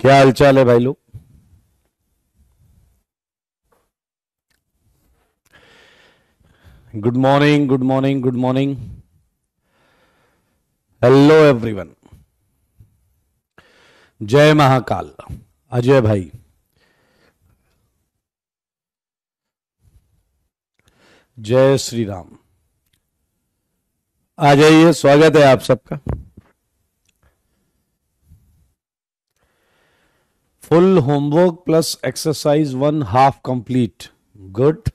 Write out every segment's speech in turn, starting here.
क्या हालचाल है भाई लोग। Good morning, good morning, good morning. Hello everyone. जय महाकाल। अजय भाई, जय श्री राम। आ जाइए, स्वागत है आप सबका। Full homework plus exercise 1 half complete. Good.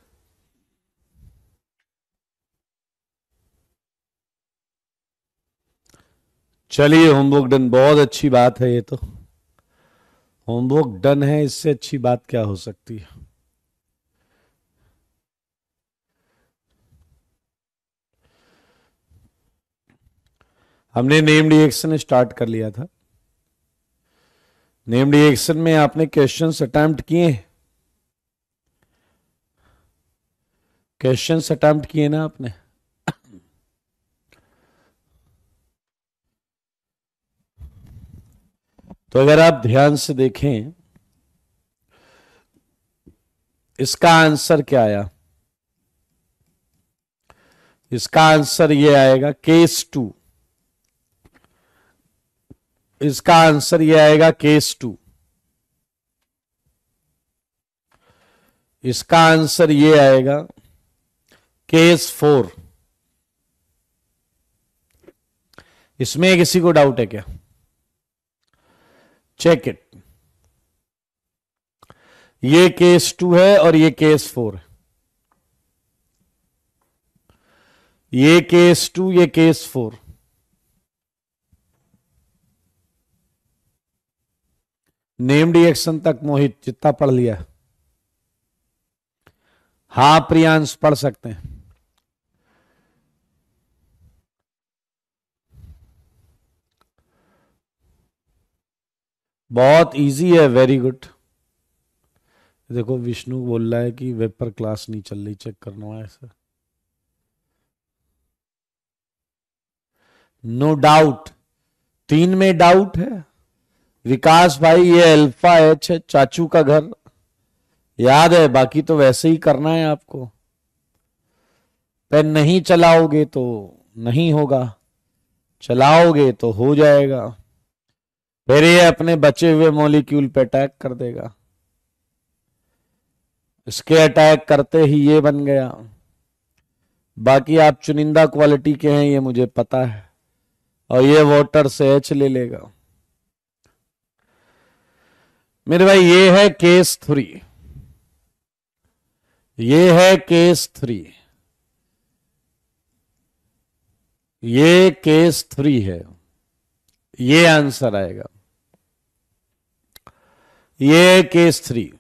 चलिए, होमवर्क डन, बहुत अच्छी बात है। ये तो होमवर्क डन है, इससे अच्छी बात क्या हो सकती है। हमने नेम रिएक्शन स्टार्ट कर लिया था। नेम रिएक्शन में आपने क्वेश्चंस अटेम्प्ट किए? क्वेश्चंस अटेम्प्ट किए ना आपने? तो अगर आप ध्यान से देखें, इसका आंसर क्या आया? इसका आंसर ये आएगा केस 2। इसका आंसर ये आएगा केस 2। इसका आंसर ये आएगा केस 4। इसमें किसी को डाउट है क्या? Check it. ये केस 2 है और ये केस 4 है। ये केस 2, ये केस 4। नेम रिएक्शन तक मोहित जितना पढ़ लिया? हाँ प्रियांश, पढ़ सकते हैं। बहुत इजी है, वेरी गुड। देखो, विष्णु बोल रहा है कि वेब पर क्लास नहीं चल रही, चेक करना है ऐसा। No doubt. 3 में डाउट है? विकास भाई, ये अल्फा एच है, चाचू का घर याद है, बाकी तो वैसे ही करना है आपको। पेन नहीं चलाओगे तो नहीं होगा, चलाओगे तो हो जाएगा। फिर ये अपने बचे हुए मॉलिक्यूल पे अटैक कर देगा। इसके अटैक करते ही ये बन गया। बाकी आप चुनिंदा क्वालिटी के हैं, ये मुझे पता है। और ये वाटर से एच ले लेगा। मेरे भाई, ये है केस 3। ये है केस 3। ये केस 3 है। ये आंसर आएगा। ये केस 3।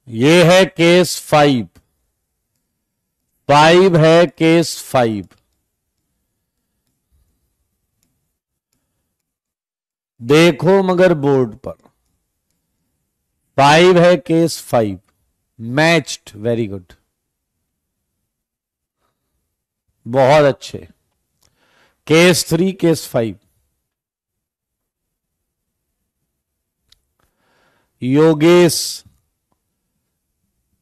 ये है केस 5। 5 है केस 5। देखो मगर बोर्ड पर 5 है केस 5। मैच्ड, वेरी गुड, बहुत अच्छे। Case 3, case 5। योगेश,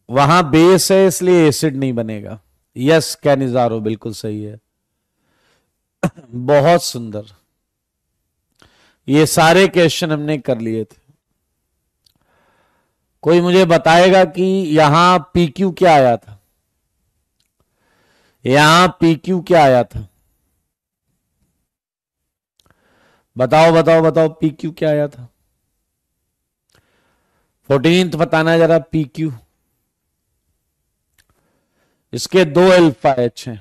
वहां बेस है इसलिए एसिड नहीं बनेगा। यस कैनिजारो, बिल्कुल सही है। बहुत सुंदर। ये सारे क्वेश्चन हमने कर लिए थे। कोई मुझे बताएगा कि यहां पीक्यू क्या आया था? यहां पीक्यू क्या आया था? बताओ बताओ बताओ, पीक्यू क्या आया था? 14th बताना जरा। पीक्यू, इसके 2 अल्फा एच हैं,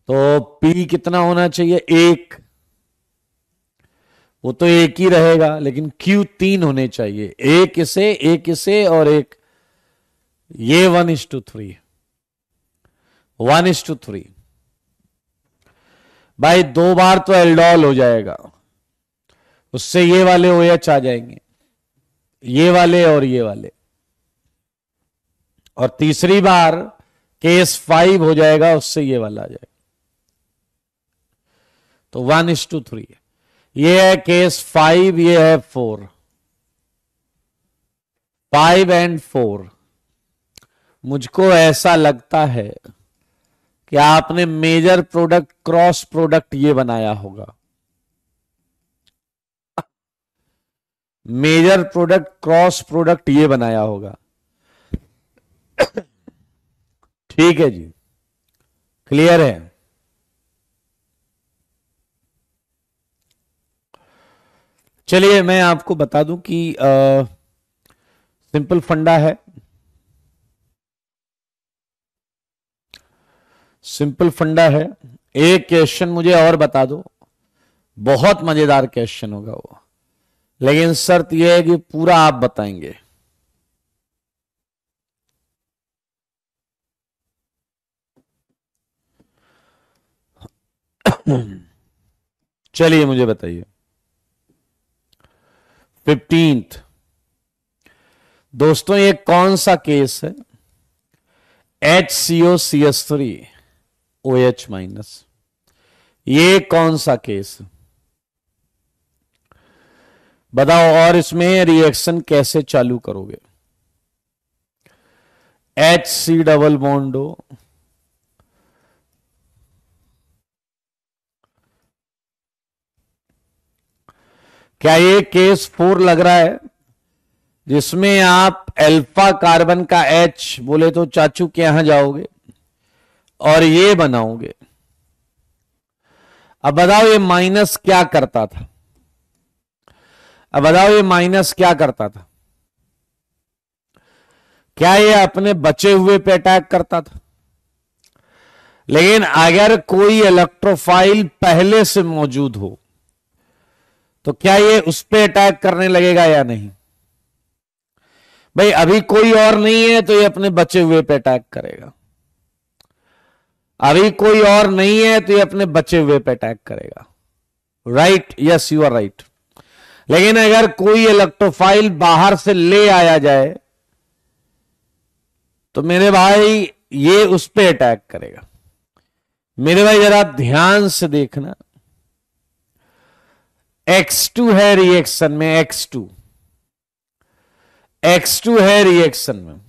तो पी कितना होना चाहिए? 1। वो तो एक ही रहेगा, लेकिन क्यू 3 होने चाहिए। एक इसे और एक ये। 1:3। 1:3। भाई 2 बार तो एल्डोल हो जाएगा, उससे ये वाले OH आ जाएंगे, ये वाले और ये वाले। और तीसरी बार केस 5 हो जाएगा, उससे ये वाला आ जाएगा। तो 1:3 ये है केस 5, ये है 4, 5 and 4। मुझको ऐसा लगता है कि आपने मेजर प्रोडक्ट क्रॉस प्रोडक्ट ये बनाया होगा, मेजर प्रोडक्ट क्रॉस प्रोडक्ट ये बनाया होगा। ठीक है जी, क्लियर है। चलिए मैं आपको बता दूं कि सिंपल फंडा है, सिंपल फंडा है। एक क्वेश्चन मुझे और बता दो, बहुत मजेदार क्वेश्चन होगा वो, लेकिन शर्त यह है कि पूरा आप बताएंगे। चलिए मुझे बताइए 15th। दोस्तों ये कौन सा केस है? HCOCH3OH-, ये कौन सा केस है बताओ, और इसमें रिएक्शन कैसे चालू करोगे? HC डबल बॉन्ड हो, क्या ये केस 4 लग रहा है जिसमें आप अल्फा कार्बन का H बोले तो चाचू के यहां जाओगे और ये बनाओगे? अब बताओ ये माइनस क्या करता था? अब बताओ ये माइनस क्या करता था? क्या ये अपने बचे हुए पे अटैक करता था? लेकिन अगर कोई इलेक्ट्रोफाइल पहले से मौजूद हो तो क्या ये उस पे अटैक करने लगेगा या नहीं? भाई अभी कोई और नहीं है तो ये अपने बचे हुए पे अटैक करेगा, अभी कोई और नहीं है तो ये अपने बचे हुए पे अटैक करेगा। Right, yes you are right. लेकिन अगर कोई इलेक्ट्रोफाइल बाहर से ले आया जाए तो मेरे भाई ये उस पे अटैक करेगा। मेरे भाई जरा ध्यान से देखना, X2 है रिएक्शन में, X2 है रिएक्शन में।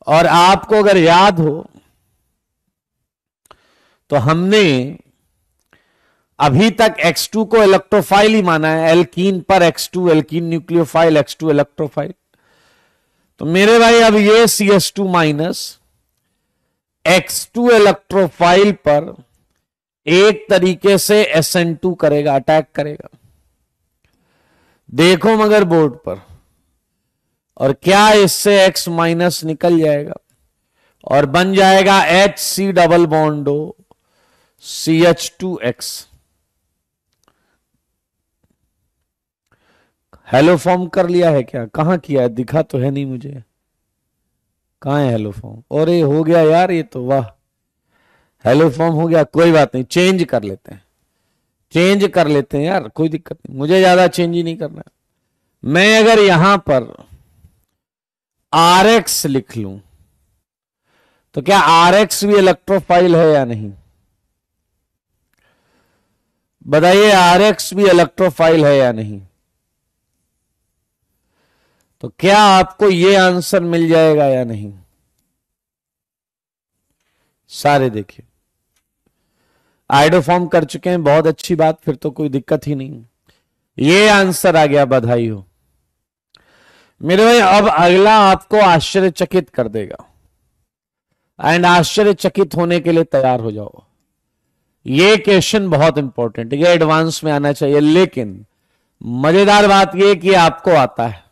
और आपको अगर याद हो तो हमने अभी तक X2 को इलेक्ट्रोफाइल ही माना है, एल्कीन पर X2, alkene nucleophile, X2 electrophile. तो मेरे भाई अब ये CH2 माइनस X2 इलेक्ट्रोफाइल पर एक तरीके से SN2 करेगा, अटैक करेगा। देखो मगर बोर्ड पर, और क्या इससे X माइनस निकल जाएगा और बन जाएगा HC double बॉन्डो CH2X। Hello form कर लिया है क्या? कहां किया है? दिखा तो है नहीं मुझे, कहां है हेलो फॉर्म? और ये हो गया यार, ये तो वाह, हेलो फॉर्म हो गया। कोई बात नहीं, चेंज कर लेते हैं, चेंज कर लेते हैं यार, कोई दिक्कत नहीं, मुझे ज्यादा चेंज ही नहीं करना। मैं अगर यहां पर RX लिख लूं तो क्या RX भी इलेक्ट्रोफाइल है या नहीं? बताइए, RX भी इलेक्ट्रोफाइल है या नहीं? तो क्या आपको यह आंसर मिल जाएगा या नहीं? सारे देखिए आइडोफॉर्म कर चुके हैं, बहुत अच्छी बात, फिर तो कोई दिक्कत ही नहीं। ये आंसर आ गया, बधाई हो मेरे भाई। अब अगला आपको आश्चर्यचकित कर देगा, एंड आश्चर्यचकित होने के लिए तैयार हो जाओ। ये क्वेश्चन बहुत इंपॉर्टेंट है, ये एडवांस में आना चाहिए, लेकिन मजेदार बात यह कि आपको आता है।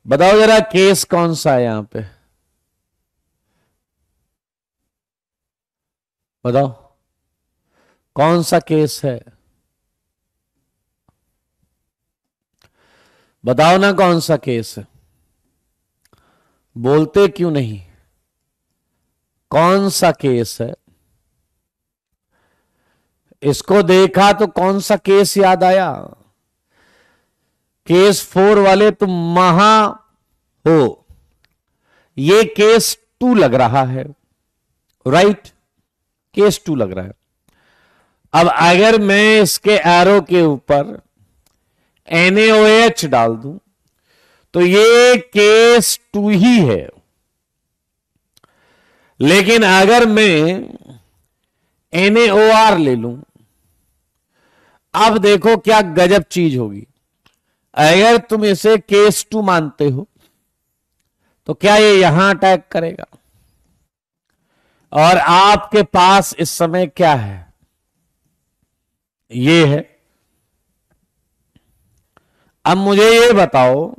बताओ जरा केस कौन सा है यहां पे? बताओ कौन सा केस है? बताओ ना कौन सा केस है, बोलते क्यों नहीं? कौन सा केस है? इसको देखा तो कौन सा केस याद आया? केस 4 वाले तुम महा हो, ये केस 2 लग रहा है, राइट, केस 2 लग रहा है। अब अगर मैं इसके एरो के ऊपर NaOH डाल दूं तो ये केस 2 ही है। लेकिन अगर मैं NaOR ले लूं, अब देखो क्या गजब चीज होगी। अगर तुम इसे केस 2 मानते हो तो क्या ये यहां अटैक करेगा? और आपके पास इस समय क्या है? ये है। अब मुझे ये बताओ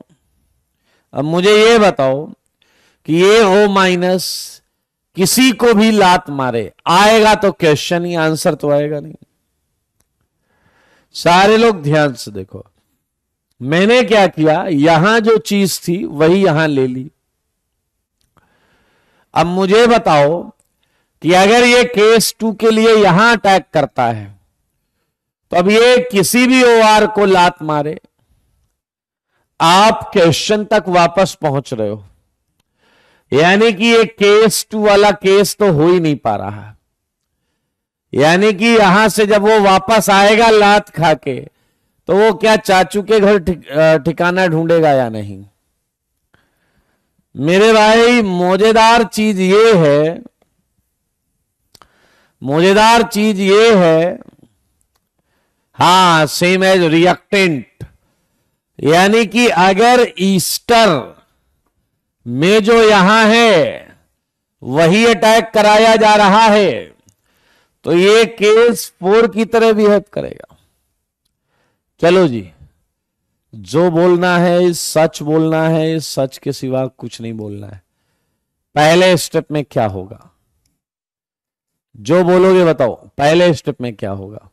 कि ये O- किसी को भी लात मारे, आएगा तो क्वेश्चन ही, आंसर तो आएगा नहीं। सारे लोग ध्यान से देखो, मैंने क्या किया, यहां जो चीज थी वही यहां ले ली। अब मुझे बताओ कि अगर ये केस 2 के लिए यहां अटैक करता है तो अब ये किसी भी OR को लात मारे, आप क्वेश्चन तक वापस पहुंच रहे हो। यानी कि ये केस 2 वाला केस तो हो ही नहीं पा रहा। यानी कि यहां से जब वो वापस आएगा लात खा के, तो वो क्या चाचू के घर ठिकाना ढूंढेगा या नहीं? मेरे भाई मजेदार चीज ये है, हां, सेम एज रिएक्टेंट। यानी कि अगर ईस्टर में जो यहां है वही अटैक कराया जा रहा है तो ये केस 4 की तरह बिहेव करेगा। चलो जी, जो बोलना है सच बोलना है, सच के सिवा कुछ नहीं बोलना है। पहले स्टेप में क्या होगा, जो बोलोगे बताओ, पहले स्टेप में क्या होगा?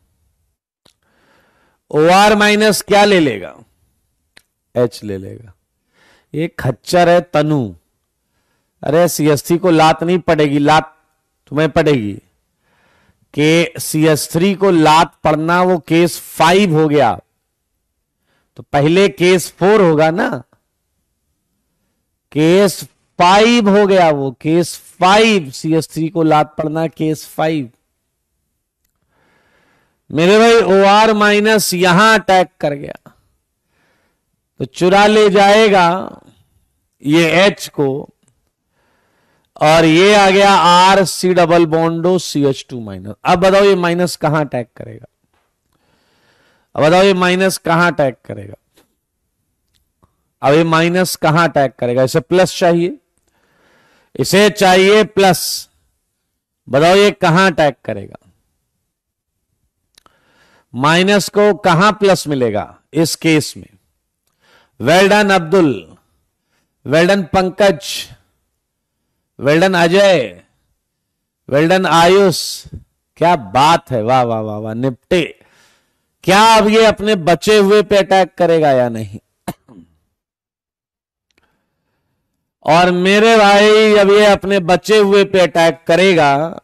OR- क्या ले लेगा? H ले लेगा। ये खच्चर है तनु। अरे CH3 को लात नहीं पड़ेगी, लात तुम्हें पड़ेगी कि CH3 को लात पड़ना वो केस 5 हो गया, तो पहले केस 4 होगा ना। केस 5 हो गया, वो केस 5, CH3 को लात पड़ना केस 5। मेरे भाई OR- यहां अटैक कर गया तो चुरा ले जाएगा ये H को, और ये आ गया RC डबल बॉन्डो CH2-। अब बताओ ये माइनस कहां अटैक करेगा? अब बताओ ये माइनस कहां अटैक करेगा? अब ये माइनस कहां अटैक करेगा? इसे प्लस चाहिए, इसे चाहिए प्लस। बताओ ये कहां अटैक करेगा? माइनस को कहां प्लस मिलेगा इस केस में? Well done Abdul, well done Pankaj, well done Ajay, well done Ayush. क्या बात है, वाह वाह वाह वाह, निपटे। क्या अब ये अपने बचे हुए पे अटैक करेगा या नहीं? और मेरे भाई जब ये अपने बचे हुए पे अटैक करेगा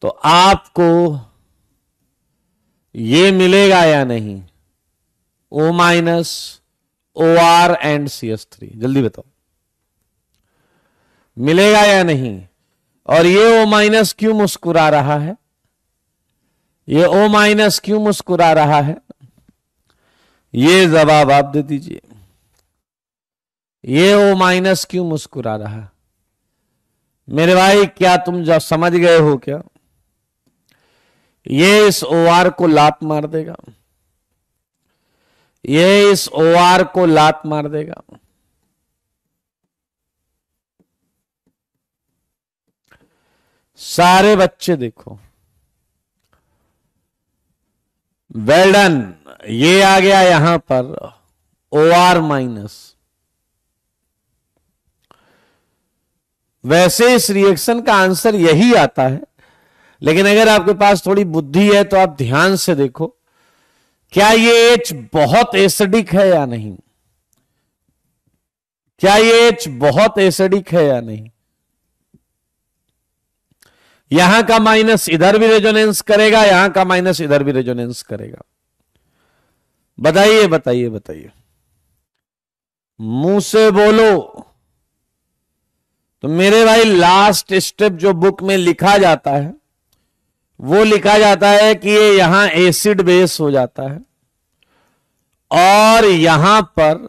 तो आपको ये मिलेगा या नहीं? O-, OR एंड CH3, जल्दी बताओ, मिलेगा या नहीं? और ये O- क्यों मुस्कुरा रहा है? ये O- क्यों मुस्कुरा रहा है? ये जवाब आप दे दीजिए। ये O- क्यों मुस्कुरा रहा है? मेरे भाई क्या तुम जब समझ गए हो क्या? ये इस OR को लात मार देगा, ये इस OR को लात मार देगा। सारे बच्चे देखो, वेल डन। ये आ गया यहां पर OR-। वैसे इस रिएक्शन का आंसर यही आता है, लेकिन अगर आपके पास थोड़ी बुद्धि है तो आप ध्यान से देखो, क्या ये H बहुत एसिडिक है या नहीं? क्या ये H बहुत एसिडिक है या नहीं? यहां का माइनस इधर भी रेजोनेंस करेगा, यहां का माइनस इधर भी रेजोनेंस करेगा। बताइए बताइए बताइए, मुंह से बोलो। तो मेरे भाई लास्ट स्टेप जो बुक में लिखा जाता है वो लिखा जाता है कि ये यहां एसिड बेस हो जाता है और यहां पर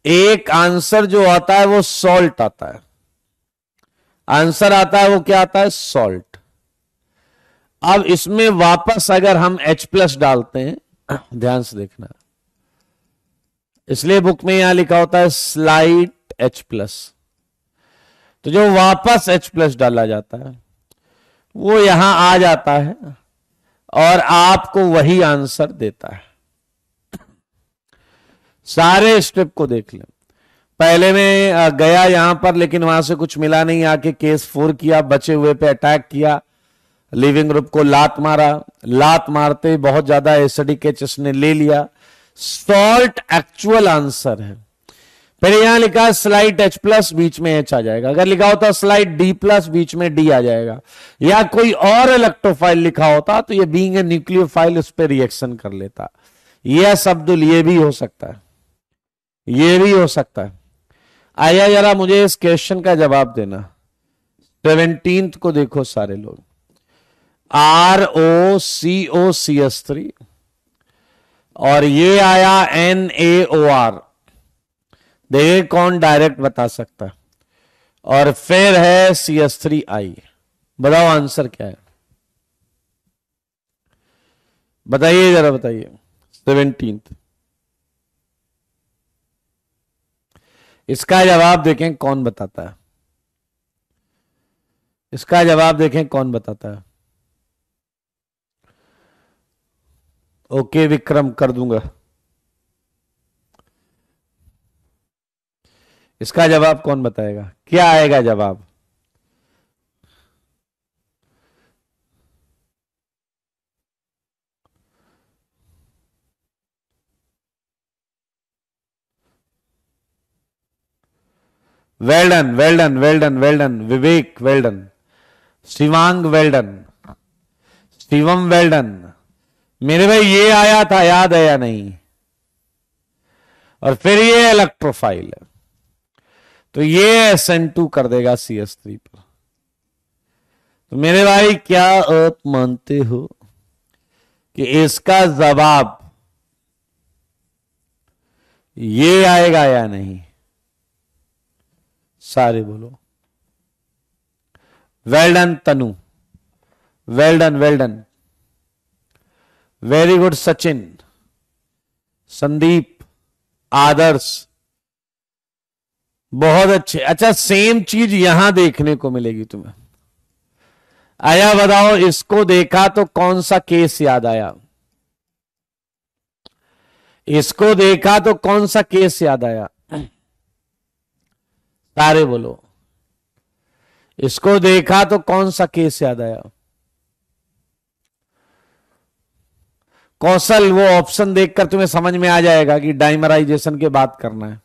एक आंसर जो आता है वो सॉल्ट आता है। आंसर आता है वो क्या आता है? सॉल्ट। अब इसमें वापस अगर हम H+ डालते हैं, ध्यान से देखना, इसलिए बुक में यहां लिखा होता है स्लाइट H+। तो जो वापस H+ डाला जाता है वो यहां आ जाता है और आपको वही आंसर देता है। सारे स्टेप को देख लें। पहले में गया यहां पर, लेकिन वहां से कुछ मिला नहीं, आके केस 4 किया, बचे हुए पे अटैक किया, लिविंग ग्रुप को लात मारा, लात मारते बहुत ज्यादा एसिडिक एच ने ले लिया, सॉल्ट एक्चुअल आंसर है। फिर यहां लिखा स्लाइट H+, बीच में H आ जाएगा। अगर लिखा होता स्लाइट D+, बीच में D आ जाएगा, या कोई और इलेक्ट्रोफाइल लिखा होता तो ये बीइंग ए न्यूक्लियोफाइल उस पर रिएक्शन कर लेता। यह शब्द ये भी हो सकता है, ये भी हो सकता है। आया जरा मुझे इस क्वेश्चन का जवाब देना। 17th को देखो सारे लोग, ROCOCH3 और ये आया NaOR। देखिए कौन डायरेक्ट बता सकता है। और फिर है CH3I। बताओ आंसर क्या है? बताइए जरा, बताइए। 17th इसका जवाब देखें कौन बताता है। इसका जवाब देखें कौन बताता है। ओके विक्रम, कर दूंगा। इसका जवाब कौन बताएगा? क्या आएगा जवाब? Well done, well done, well done, well done, Vivek well done, Shivang well done, Shivam well done. मेरे भाई ये आया था, याद है या नहीं? और फिर ये इलेक्ट्रोफाइल है, तो ये SN2 कर देगा CH3 पर। तो मेरे भाई क्या आप मानते हो कि इसका जवाब ये आएगा या नहीं? सारे बोलो। Well done Tanu, well done, well done, very good Sachin, Sandeep, Adarsh, बहुत अच्छे। अच्छा, सेम चीज यहां देखने को मिलेगी तुम्हें। आया बताओ, इसको देखा तो कौन सा केस याद आया? इसको देखा तो कौन सा केस याद आया? सारे बोलो। इसको देखा तो कौन सा केस याद आया? कौशल, वो ऑप्शन देखकर तुम्हें समझ में आ जाएगा कि डाइमराइजेशन की बात करना है।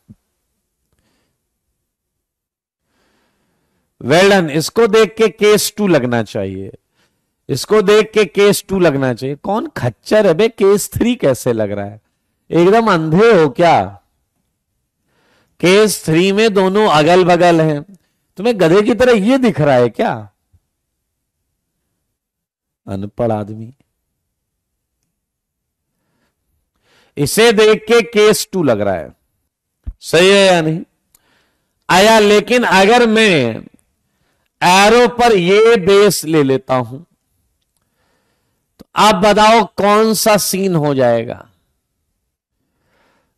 वेल्डन, इसको देख के केस 2 लगना चाहिए। इसको देख के केस 2 लगना चाहिए। कौन खच्चर है बे, केस 3 कैसे लग रहा है? एकदम अंधे हो क्या? केस 3 में दोनों अगल बगल हैं, तुम्हें गधे की तरह ये दिख रहा है क्या? अनपढ़ आदमी। इसे देख के केस 2 लग रहा है, सही है या नहीं? आया, लेकिन अगर मैं एरो पर ये बेस ले लेता हूं तो आप बताओ कौन सा सीन हो जाएगा?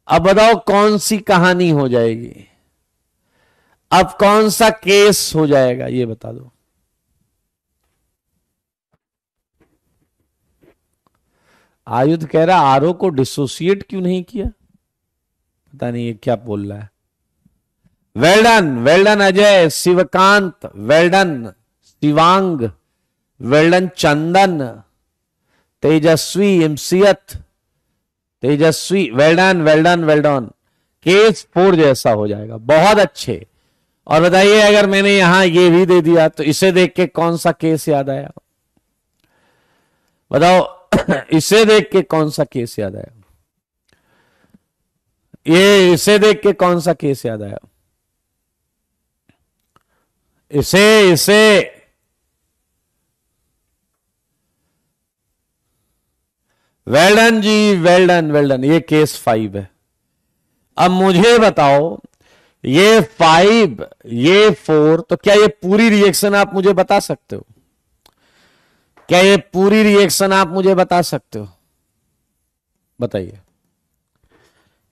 अब बताओ कौन सी कहानी हो जाएगी? अब कौन सा केस हो जाएगा, ये बता दो। आयुध कह रहा आरओ को डिसोसिएट क्यों नहीं किया? पता नहीं ये क्या बोल रहा है। Well done, well done Ajay, Shivkant, well done Shivang, well done Chandan, Tejasvi, इमसियत, Tejasvi, well done, well done, well done. Case 4 जैसा हो जाएगा। बहुत अच्छे। और बताइए, अगर मैंने यहां ये भी दे दिया तो इसे देख के कौन सा केस याद आया? बताओ इसे देख के कौन सा केस याद आया? ये इसे देख के कौन सा केस याद आया? इसे इसे वेल डन जी, वेल डन वेल डन। ये केस 5 है। अब मुझे बताओ, ये 5 ये 4, तो क्या ये पूरी रिएक्शन आप मुझे बता सकते हो? क्या ये पूरी रिएक्शन आप मुझे बता सकते हो? बताइए,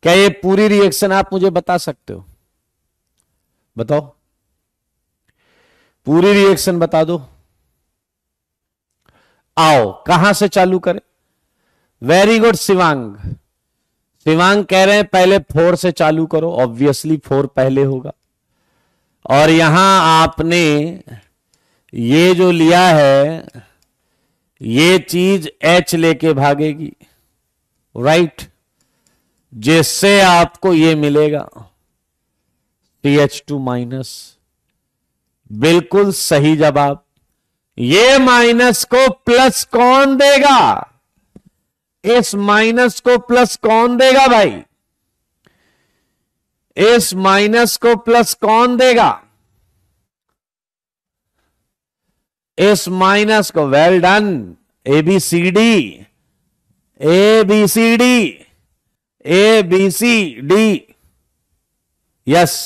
क्या ये पूरी रिएक्शन आप मुझे बता सकते हो? बताओ, पूरी रिएक्शन बता दो। आओ, कहां से चालू करें? Very good Shivang. शिवांग कह रहे हैं पहले 4 से चालू करो। ऑब्वियसली 4 पहले होगा। और यहां आपने ये जो लिया है, ये चीज H लेके भागेगी, राइट, जिससे आपको ये मिलेगा CH2 माइनस। बिल्कुल सही जवाब। ये माइनस को प्लस कौन देगा? इस माइनस को प्लस कौन देगा भाई? इस माइनस को प्लस कौन देगा? इस माइनस को। Well done. ABCD ABCD ABCD। Yes.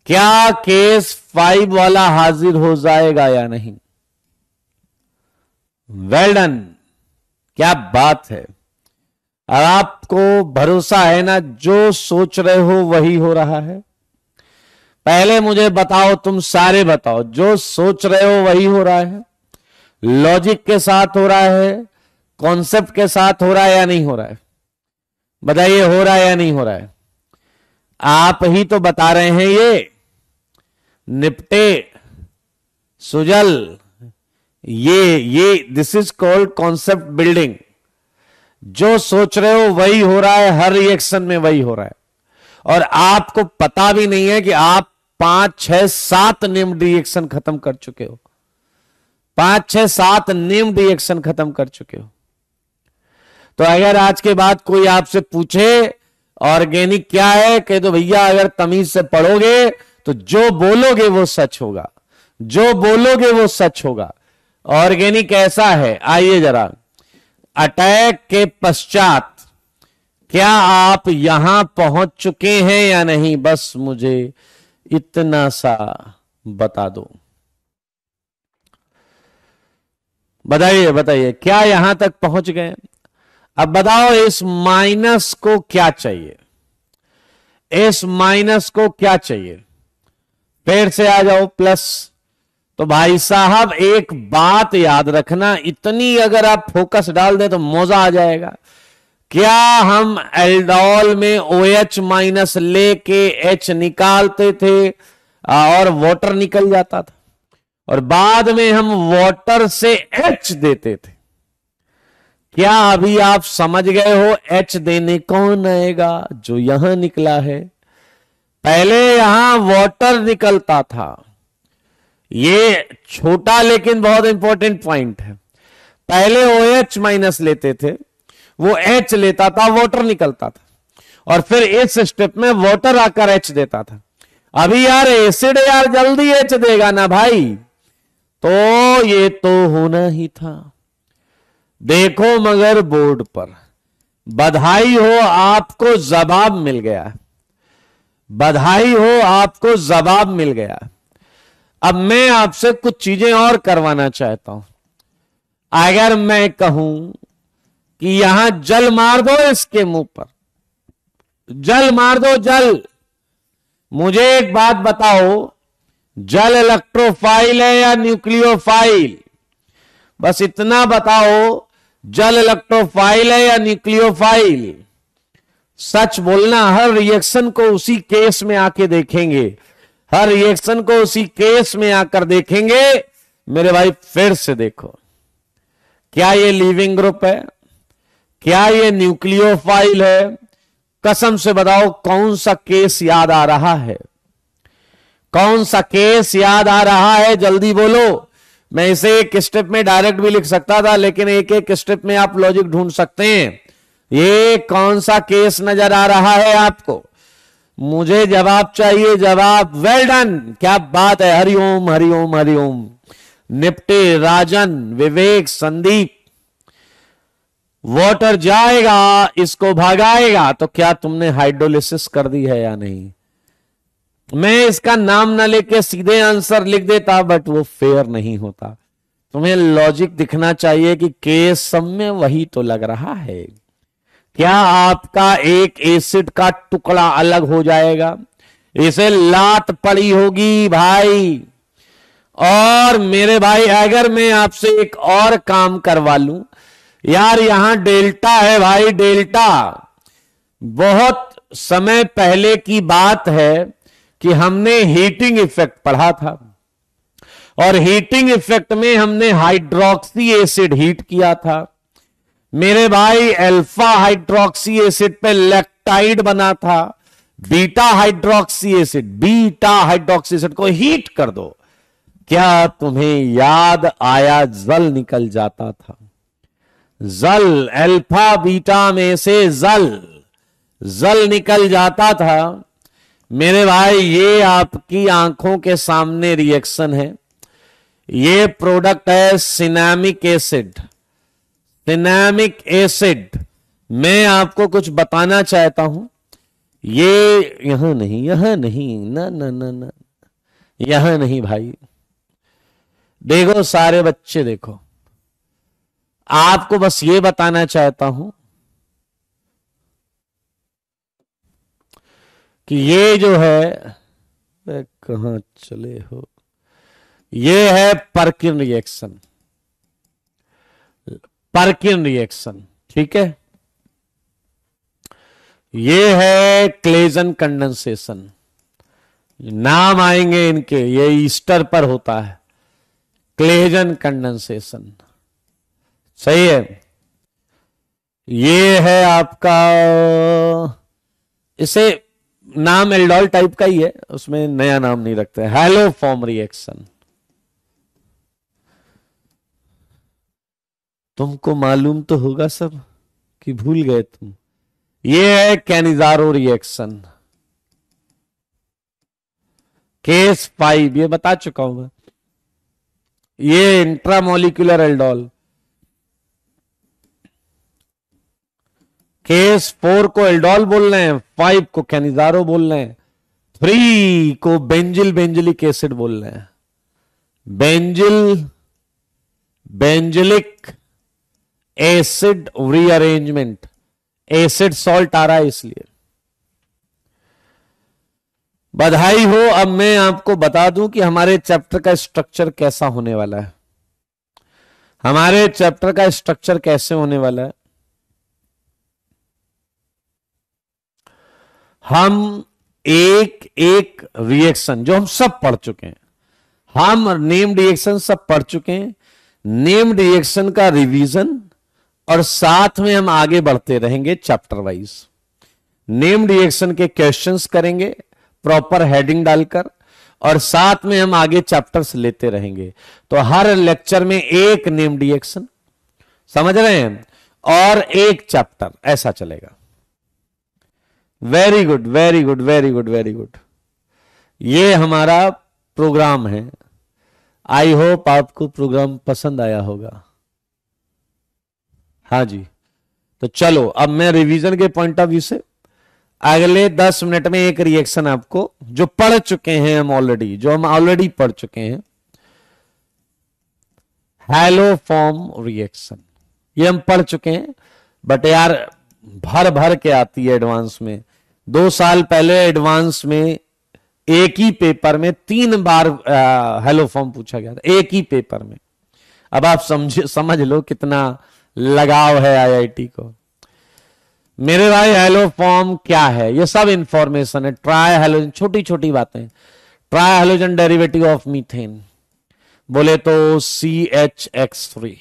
क्या केस 5 वाला हाजिर हो जाएगा या नहीं? Well done. क्या बात है। और आपको भरोसा है ना, जो सोच रहे हो वही हो रहा है? पहले मुझे बताओ, तुम सारे बताओ, जो सोच रहे हो वही हो रहा है? लॉजिक के साथ हो रहा है, कॉन्सेप्ट के साथ हो रहा है या नहीं हो रहा है? बताइए, हो रहा है या नहीं हो रहा है? आप ही तो बता रहे हैं। ये निपटे सुजल, ये this is called concept building. जो सोच रहे हो वही हो रहा है, हर रिएक्शन में वही हो रहा है। और आपको पता भी नहीं है कि आप 5, 6, 7 नेम्ड रिएक्शन खत्म कर चुके हो। 5, 6, 7 नेम्ड रिएक्शन खत्म कर चुके हो। तो अगर आज के बाद कोई आपसे पूछे ऑर्गेनिक क्या है, कह दो भैया अगर तमीज से पढ़ोगे तो जो बोलोगे वो सच होगा, जो बोलोगे वो सच होगा। ऑर्गेनिक ऐसा है। आइए जरा, अटैक के पश्चात क्या आप यहां पहुंच चुके हैं या नहीं? बस मुझे इतना सा बता दो। बताइए बताइए, क्या यहां तक पहुंच गए? अब बताओ, इस माइनस को क्या चाहिए? इस माइनस को क्या चाहिए? फिर से आ जाओ प्लस। तो भाई साहब एक बात याद रखना, इतनी अगर आप फोकस डाल दें तो मजा आ जाएगा। क्या हम एल्डोल में OH माइनस लेके H निकालते थे और वाटर निकल जाता था, और बाद में हम वाटर से H देते थे? क्या अभी आप समझ गए हो H देने कौन आएगा? जो यहां निकला है। पहले यहां वाटर निकलता था। ये छोटा लेकिन बहुत इंपॉर्टेंट पॉइंट है। पहले OH माइनस लेते थे, वो H लेता था, वाटर निकलता था, और फिर इस स्टेप में वाटर आकर H देता था। अभी यार एसिड यार जल्दी H देगा ना भाई, तो ये तो होना ही था। देखो मगर बोर्ड पर, बधाई हो आपको जवाब मिल गया। बधाई हो आपको जवाब मिल गया। अब मैं आपसे कुछ चीजें और करवाना चाहता हूं। अगर मैं कहूं कि यहां जल मार दो इसके मुंह पर, जल मार दो, जल। मुझे एक बात बताओ, जल इलेक्ट्रोफाइल है या न्यूक्लियोफाइल? बस इतना बताओ, जल इलेक्ट्रोफाइल है या न्यूक्लियोफाइल? सच बोलना। हर रिएक्शन को उसी केस में आके देखेंगे, हर रिएक्शन को उसी केस में आकर देखेंगे। मेरे भाई फिर से देखो, क्या ये लीविंग ग्रुप है? क्या ये न्यूक्लियोफाइल है? कसम से बताओ, कौन सा केस याद आ रहा है? कौन सा केस याद आ रहा है? जल्दी बोलो। मैं इसे एक स्टेप में डायरेक्ट भी लिख सकता था, लेकिन एक एक स्टेप में आप लॉजिक ढूंढ सकते हैं। ये कौन सा केस नजर आ रहा है आपको? मुझे जवाब चाहिए, जवाब। वेल डन, क्या बात है। हरिओम हरिओम हरिओम। निपटे, राजन, विवेक, संदीप। वाटर जाएगा, इसको भगाएगा। तो क्या तुमने हाइड्रोलिसिस कर दी है या नहीं? मैं इसका नाम ना लेके सीधे आंसर लिख देता, बट वो फेयर नहीं होता। तुम्हें लॉजिक दिखना चाहिए कि केस सब में वही तो लग रहा है। क्या आपका एक एसिड का टुकड़ा अलग हो जाएगा? इसे लात पड़ी होगी भाई। और मेरे भाई, अगर मैं आपसे एक और काम करवा लूं, यार यहां डेल्टा है भाई, डेल्टा। बहुत समय पहले की बात है कि हमने हीटिंग इफेक्ट पढ़ा था, और हीटिंग इफेक्ट में हमने हाइड्रोक्सी एसिड हीट किया था। मेरे भाई, अल्फा हाइड्रोक्सी एसिड पे लैक्टाइड बना था। बीटा हाइड्रोक्सी एसिड को हीट कर दो, क्या तुम्हें याद आया? जल निकल जाता था। जल, अल्फा बीटा में से जल निकल जाता था। मेरे भाई, ये आपकी आंखों के सामने रिएक्शन है। ये प्रोडक्ट है सिनेमिक एसिड। सिनेमिक एसिड, मैं आपको कुछ बताना चाहता हूं। ये यहां नहीं, ना ना ना ना, यहां नहीं भाई। देखो सारे बच्चे, देखो, आपको बस ये बताना चाहता हूं कि ये जो है, कहां चले हो, ये है पर्किन रिएक्शन। पर्किन रिएक्शन, ठीक है। ये है क्लेजन कंडेंसेशन। नाम आएंगे इनके, ये ईस्टर पर होता है, क्लेजन कंडेंसेशन। सही है। ये है आपका, इसे नाम एल्डोल टाइप का ही है, उसमें नया नाम नहीं रखते। Haloform reaction. तुमको मालूम तो होगा सब कि भूल गए तुम। ये है कैनिजारो रिएक्शन, केस 5, ये बता चुका हूं मैं। ये इंट्रामोलिकुलर एल्डोल। केस 4 को एल्डोल बोल रहे हैं, 5 को कैनिजारो बोल रहे हैं, 3 को बेंजिलिक एसिड बोल रहे हैं। Benzilic acid rearrangement, acid salt आ रहा है इसलिए। बधाई हो। अब मैं आपको बता दूं कि हमारे चैप्टर का स्ट्रक्चर कैसा होने वाला है। हमारे चैप्टर का स्ट्रक्चर कैसे होने वाला है, हम एक एक रिएक्शन जो हम सब पढ़ चुके हैं, हम नेम्ड रिएक्शन सब पढ़ चुके हैं, नेम्ड रिएक्शन का रिवीजन, और साथ में हम आगे बढ़ते रहेंगे चैप्टर वाइज। नेम्ड रिएक्शन के क्वेश्चंस करेंगे प्रॉपर हेडिंग डालकर, और साथ में हम आगे चैप्टर्स लेते रहेंगे। तो हर लेक्चर में एक नेम्ड रिएक्शन, समझ रहे हैं, और एक चैप्टर, ऐसा चलेगा। Very good very good very good very good. ये हमारा प्रोग्राम है। आई होप आपको प्रोग्राम पसंद आया होगा। हाँ जी। तो चलो, अब मैं रिवीजन के पॉइंट ऑफ व्यू से अगले 10 मिनट में एक रिएक्शन आपको, जो पढ़ चुके हैं हम ऑलरेडी, जो हम ऑलरेडी पढ़ चुके हैं, हैलोफॉर्म रिएक्शन, ये हम पढ़ चुके हैं। बट यार भर भर के आती है एडवांस में। 2 साल पहले एडवांस में एक ही पेपर में 3 बार हैलोफॉर्म पूछा गया था, एक ही पेपर में। अब आप समझ लो कितना लगाव है आईआईटी को। मेरे भाई, हैलोफॉर्म क्या है, ये सब इंफॉर्मेशन है। ट्राई हैलोजन, छोटी छोटी बातें। Try halogen derivative of methane बोले तो CHX3।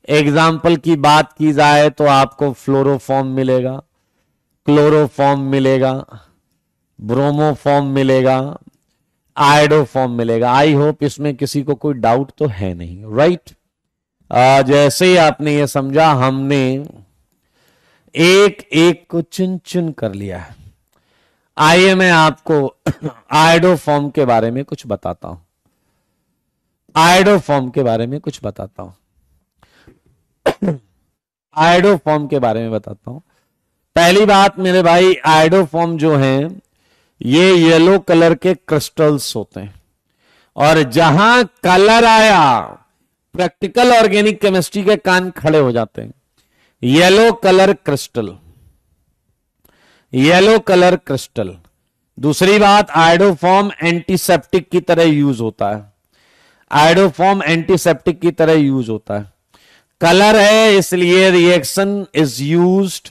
एग्जाम्पल की बात की जाए तो आपको फ्लोरोफॉर्म मिलेगा, क्लोरोफॉर्म मिलेगा, ब्रोमोफॉर्म मिलेगा, आयोडोफॉर्म मिलेगा। आई होप इसमें किसी को कोई डाउट तो है नहीं, राइट। जैसे ही आपने ये समझा, हमने एक एक को चुन चुन कर लिया है। आइए मैं आपको आयोडोफॉर्म के बारे में कुछ बताता हूं। आयोडोफॉर्म के बारे में कुछ बताता हूं। आयोडोफॉर्म के बारे में बताता हूं। पहली बात मेरे भाई, आयोडोफॉर्म जो हैं ये येलो कलर के क्रिस्टल्स होते हैं, और जहां कलर आया प्रैक्टिकल ऑर्गेनिक केमिस्ट्री के कान खड़े हो जाते हैं। Yellow colour crystal, yellow colour crystal. दूसरी बात, आयोडोफॉर्म एंटीसेप्टिक की तरह यूज होता है। आयोडोफॉर्म एंटीसेप्टिक की तरह यूज होता है। कलर है इसलिए reaction is used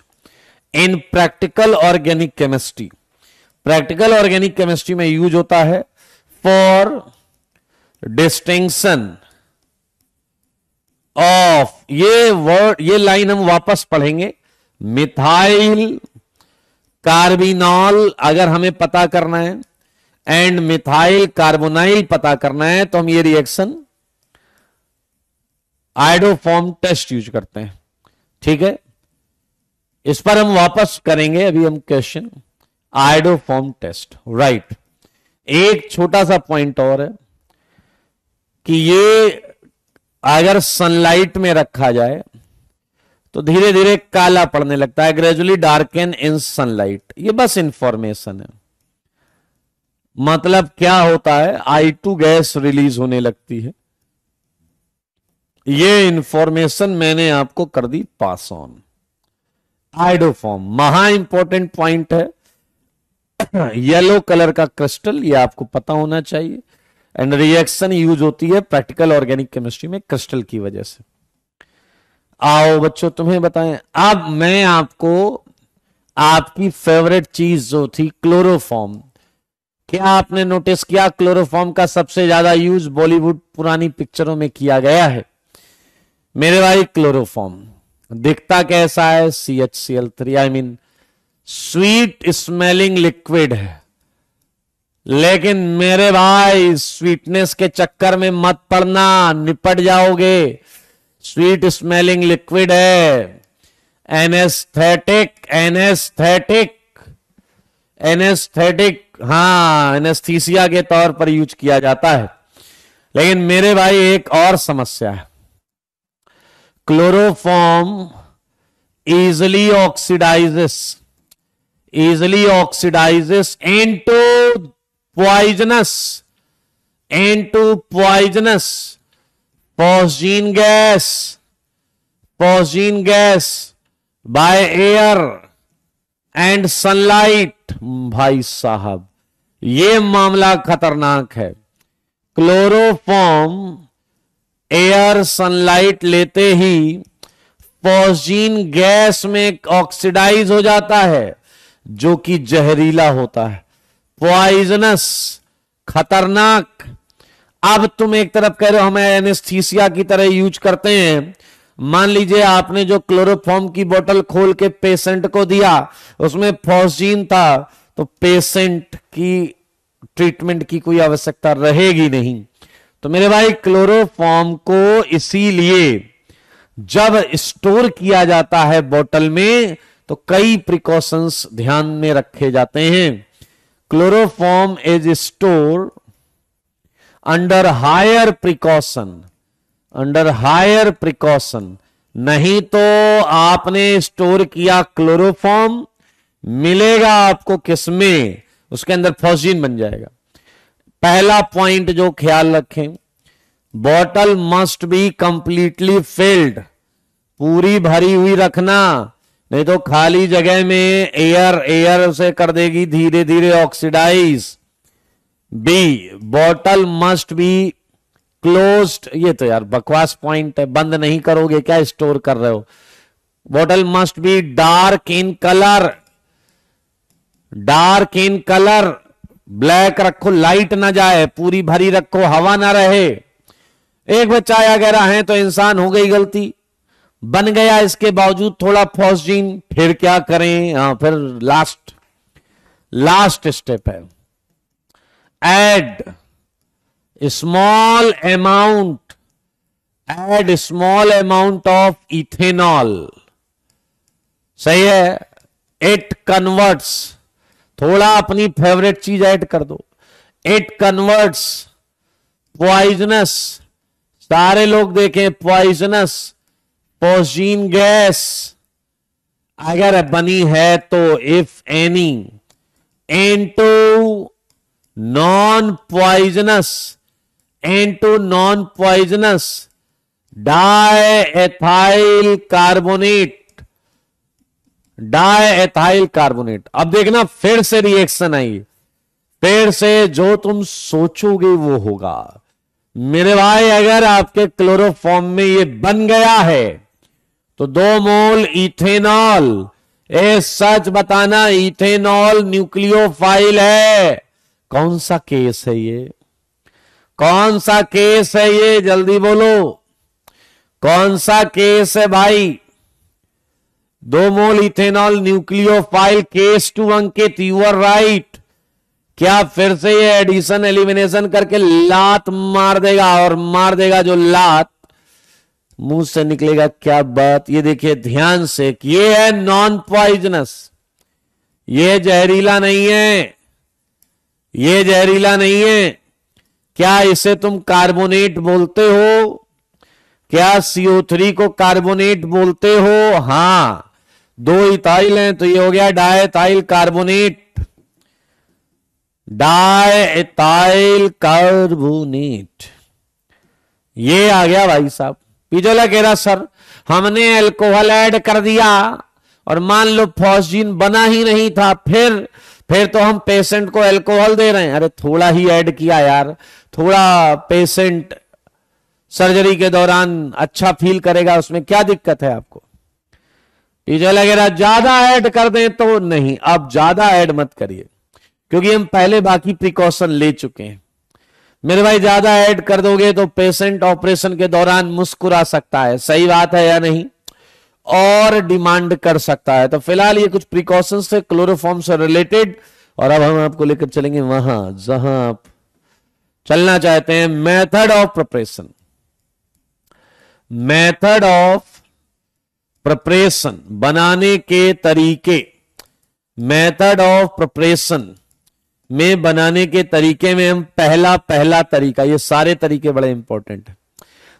in practical organic chemistry. Practical organic chemistry में यूज होता है फॉर डिस्टिंक्शन ऑफ, ये वर्ड, ये लाइन हम वापस पढ़ेंगे। मिथाइल कार्बिनॉल अगर हमें पता करना है एंड मिथाइल कार्बोनाइल पता करना है तो हम ये रिएक्शन आयोडोफॉर्म टेस्ट यूज करते हैं। ठीक है, इस पर हम वापस करेंगे अभी हम क्वेश्चन आयोडोफॉर्म टेस्ट। राइट, एक छोटा सा पॉइंट और है कि ये अगर सनलाइट में रखा जाए तो धीरे धीरे काला पड़ने लगता है, ग्रेजुअली डार्कन इन सनलाइट। ये बस इंफॉर्मेशन है। मतलब क्या होता है, I2 गैस रिलीज होने लगती है। ये इंफॉर्मेशन मैंने आपको कर दी पास ऑन। आयोडोफॉर्म महा इंपॉर्टेंट पॉइंट है। येलो कलर का क्रिस्टल, ये आपको पता होना चाहिए। एंड रिएक्शन यूज होती है प्रैक्टिकल ऑर्गेनिक केमिस्ट्री में क्रिस्टल की वजह से। आओ बच्चों तुम्हें बताएं, अब मैं आपको आपकी फेवरेट चीज जो थी क्लोरोफॉर्म, क्या आपने नोटिस किया क्लोरोफॉर्म का सबसे ज्यादा यूज बॉलीवुड पुरानी पिक्चरों में किया गया है। मेरे भाई क्लोरोफॉर्म दिखता कैसा है, CHCl3, I mean sweet smelling liquid है। लेकिन मेरे भाई स्वीटनेस के चक्कर में मत पड़ना, निपट जाओगे। स्वीट स्मेलिंग लिक्विड है, एनेस्थेटिक, एनेस्थेटिक, एनेस्थेटिक, हाँ एनेस्थीसिया के तौर पर यूज किया जाता है। लेकिन मेरे भाई एक और समस्या है, chloroform easily oxidizes into poisonous phosgene gas by air and sunlight। भाई साहब ये मामला खतरनाक है। क्लोरोफॉर्म एयर सनलाइट लेते ही फॉस्जीन गैस में ऑक्सीडाइज हो जाता है, जो कि जहरीला होता है, पॉइजनस, खतरनाक। अब तुम एक तरफ कह रहे हो हमें एनेस्थीसिया की तरह यूज करते हैं। मान लीजिए आपने जो क्लोरोफॉर्म की बोतल खोल के पेशेंट को दिया उसमें फॉस्जीन था, तो पेशेंट की ट्रीटमेंट की कोई आवश्यकता रहेगी नहीं। तो मेरे भाई क्लोरोफॉर्म को इसीलिए जब स्टोर किया जाता है बोतल में तो कई प्रिकॉशंस ध्यान में रखे जाते हैं। Chloroform is store under higher precaution. नहीं तो आपने स्टोर किया क्लोरोफॉर्म, मिलेगा आपको किसमें, उसके अंदर फॉस्जीन बन जाएगा। पहला पॉइंट जो ख्याल रखें, bottle must be completely filled, पूरी भरी हुई रखना, नहीं तो खाली जगह में एयर उसे कर देगी धीरे धीरे oxidise. B, bottle must be closed, ये तो यार बकवास पॉइंट है, बंद नहीं करोगे क्या, स्टोर कर रहे हो। Bottle must be dark in colour, black रखो, लाइट ना जाए, पूरी भरी रखो, हवा ना रहे। एक में चाय वगैरह है तो इंसान हो गई गलती, बन गया इसके बावजूद थोड़ा फॉस्जीन, फिर क्या करें। फिर लास्ट स्टेप है, add small amount of ethanol. सही है, इट कन्वर्ट्स थोड़ा अपनी फेवरेट चीज ऐड कर दो। इट कन्वर्ट्स पॉइजनस, सारे लोग देखें, पॉइजनस पॉइजन गैस अगर बनी है तो if any into non poisonous, into non poisonous diethyl carbonate, diethyl carbonate. अब देखना फिर से रिएक्शन आई, फिर से जो तुम सोचोगे वो होगा। मेरे भाई अगर आपके क्लोरोफॉर्म में ये बन गया है तो 2 मोल इथेनॉल, ए सच बताना इथेनॉल न्यूक्लियोफाइल है। कौन सा केस है ये, कौन सा केस है ये, जल्दी बोलो कौन सा केस है भाई। 2 mole ethanol nucleophile, case 2 Ankit, you are right. क्या फिर से ये एडिशन एलिमिनेशन करके लात मार देगा, और मार देगा जो लात मुंह से निकलेगा, क्या बात। ये देखिए ध्यान से कि ये है नॉन पॉइजनस, ये जहरीला नहीं है, ये जहरीला नहीं है। क्या इसे तुम कार्बोनेट बोलते हो, क्या CO3 को कार्बोनेट बोलते हो? हां, 2 इथाइल हैं तो ये हो गया डाइएथाइल कार्बोनेट, डाइएथाइल कार्बोनेट, ये आ गया भाई साहब। पिजोला कह रहा सर हमने अल्कोहल ऐड कर दिया और मान लो फॉस्जीन बना ही नहीं था, फिर तो हम पेशेंट को अल्कोहल दे रहे हैं। अरे थोड़ा ही ऐड किया यार, थोड़ा पेशेंट सर्जरी के दौरान अच्छा फील करेगा, उसमें क्या दिक्कत है आपको? टीचर लगेगा ज्यादा ऐड कर दें तो नहीं, अब ज्यादा ऐड मत करिए क्योंकि हम पहले बाकी प्रिकॉशन ले चुके हैं। मेरे भाई ज्यादा ऐड कर दोगे तो पेशेंट ऑपरेशन के दौरान मुस्कुरा सकता है, सही बात है या नहीं, और डिमांड कर सकता है। तो फिलहाल ये कुछ प्रिकॉशंस थे क्लोरोफॉर्म से रिलेटेड, और अब हम आपको लेकर चलेंगे वहां जहां आप चलना चाहते हैं, method of preparation. Method of preparation, बनाने के तरीके। मेथड ऑफ प्रिपरेशन में बनाने के तरीके में हम पहला तरीका, ये सारे तरीके बड़े इंपॉर्टेंट है,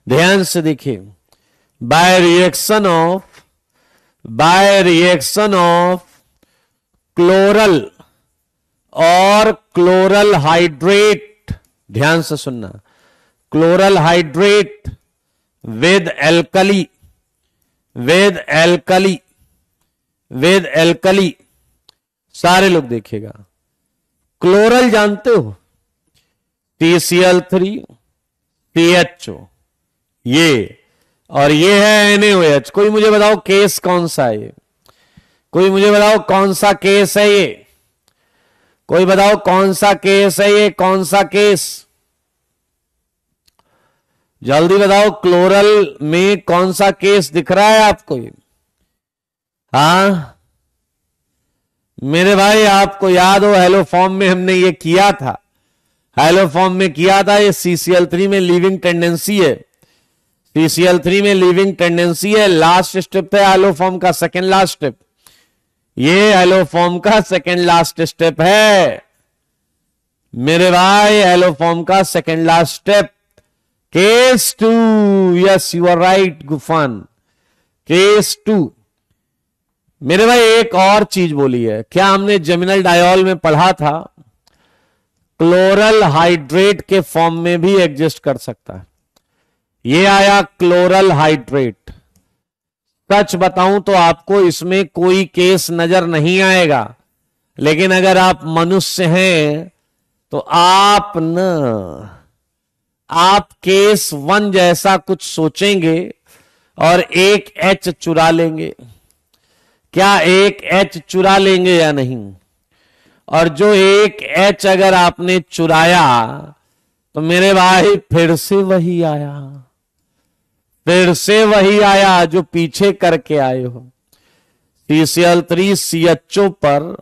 ध्यान से देखिए। बाय रिएक्शन ऑफ क्लोरल और क्लोरल हाइड्रेट, ध्यान से सुनना, chloral hydrate with alkali, with alkali, सारे लोग देखिएगा। क्लोरल जानते हो, TCl3 CHO, ये, और ये है NaOH। कोई मुझे बताओ केस कौन सा है ये, कोई मुझे बताओ कौन सा केस है ये, कोई बताओ कौन सा केस है ये, कौन सा केस, जल्दी बताओ। क्लोरल में कौन सा केस दिख रहा है आपको ये? हाँ मेरे भाई, आपको याद हो हेलोफॉर्म में हमने ये किया था, हेलोफॉर्म में किया था। ये CCl3 में लीविंग टेंडेंसी है, CCl3 में लीविंग टेंडेंसी है। लास्ट स्टेप है हेलोफॉर्म का, सेकेंड लास्ट स्टेप, ये हेलोफॉर्म का सेकेंड लास्ट स्टेप है मेरे भाई, हेलोफॉर्म का second last step. Case 2, yes you are right Gufan, case 2। मेरे भाई एक और चीज बोली है, क्या हमने जेमिनल डायोल में पढ़ा था? क्लोरल हाइड्रेट के फॉर्म में भी एग्जिस्ट कर सकता है। ये आया क्लोरल हाइड्रेट। सच बताऊं तो आपको इसमें कोई केस नजर नहीं आएगा, लेकिन अगर आप मनुष्य हैं तो आप केस 1 जैसा कुछ सोचेंगे और एक H चुरा लेंगे। क्या एक H चुरा लेंगे या नहीं? और जो एक H अगर आपने चुराया तो मेरे भाई फिर से वही आया, फिर से वही आया जो पीछे करके आए हो। CCl3 CHO पर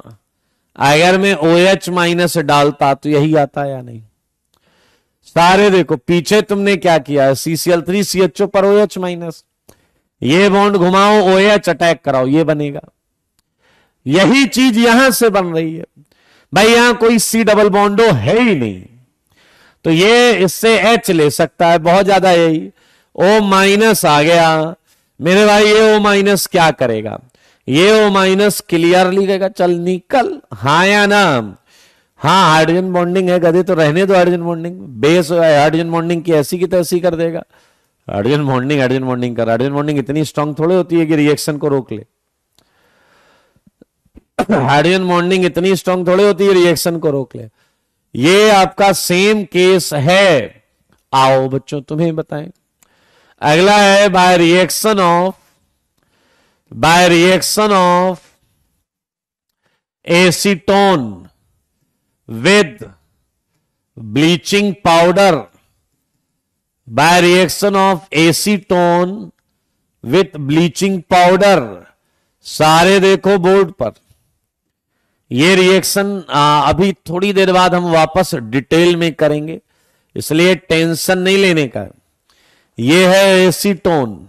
अगर मैं OH माइनस डालता तो यही आता या नहीं? सारे देखो पीछे तुमने क्या किया है, CCl3 CHO पर OH माइनस, ये बॉन्ड घुमाओ OH अटैक कराओ, ये बनेगा। यही चीज यहां से बन रही है। भाई यहां कोई C डबल बॉन्डो है ही नहीं, तो ये इससे H ले सकता है, बहुत ज्यादा यही O माइनस आ गया मेरे भाई। ये O माइनस क्या करेगा, ये O माइनस क्लियरली कहेगा चल निकल, हाँ या ना। हाँ हाइड्रोजन बॉन्डिंग है गधे, तो रहने दो hydrogen bonding, base hydrogen bonding की ऐसी की तैसी कर देगा। हाइड्रोजन बॉन्डिंग कर, हाइड्रोजन बॉन्डिंग इतनी स्ट्रांग थोड़ी होती है कि रिएक्शन को रोक ले। हाइड्रोजन बॉन्डिंग इतनी स्ट्रांग थोड़ी होती है रिएक्शन को रोक ले। ये आपका सेम केस है। आओ बच्चों तुम्हें बताएं। अगला है by reaction of acetone with bleaching powder, bye reaction of acetone with bleaching powder. सारे देखो बोर्ड पर। ये रिएक्शन अभी थोड़ी देर बाद हम वापस डिटेल में करेंगे, इसलिए टेंशन नहीं लेने का। ये है एसीटोन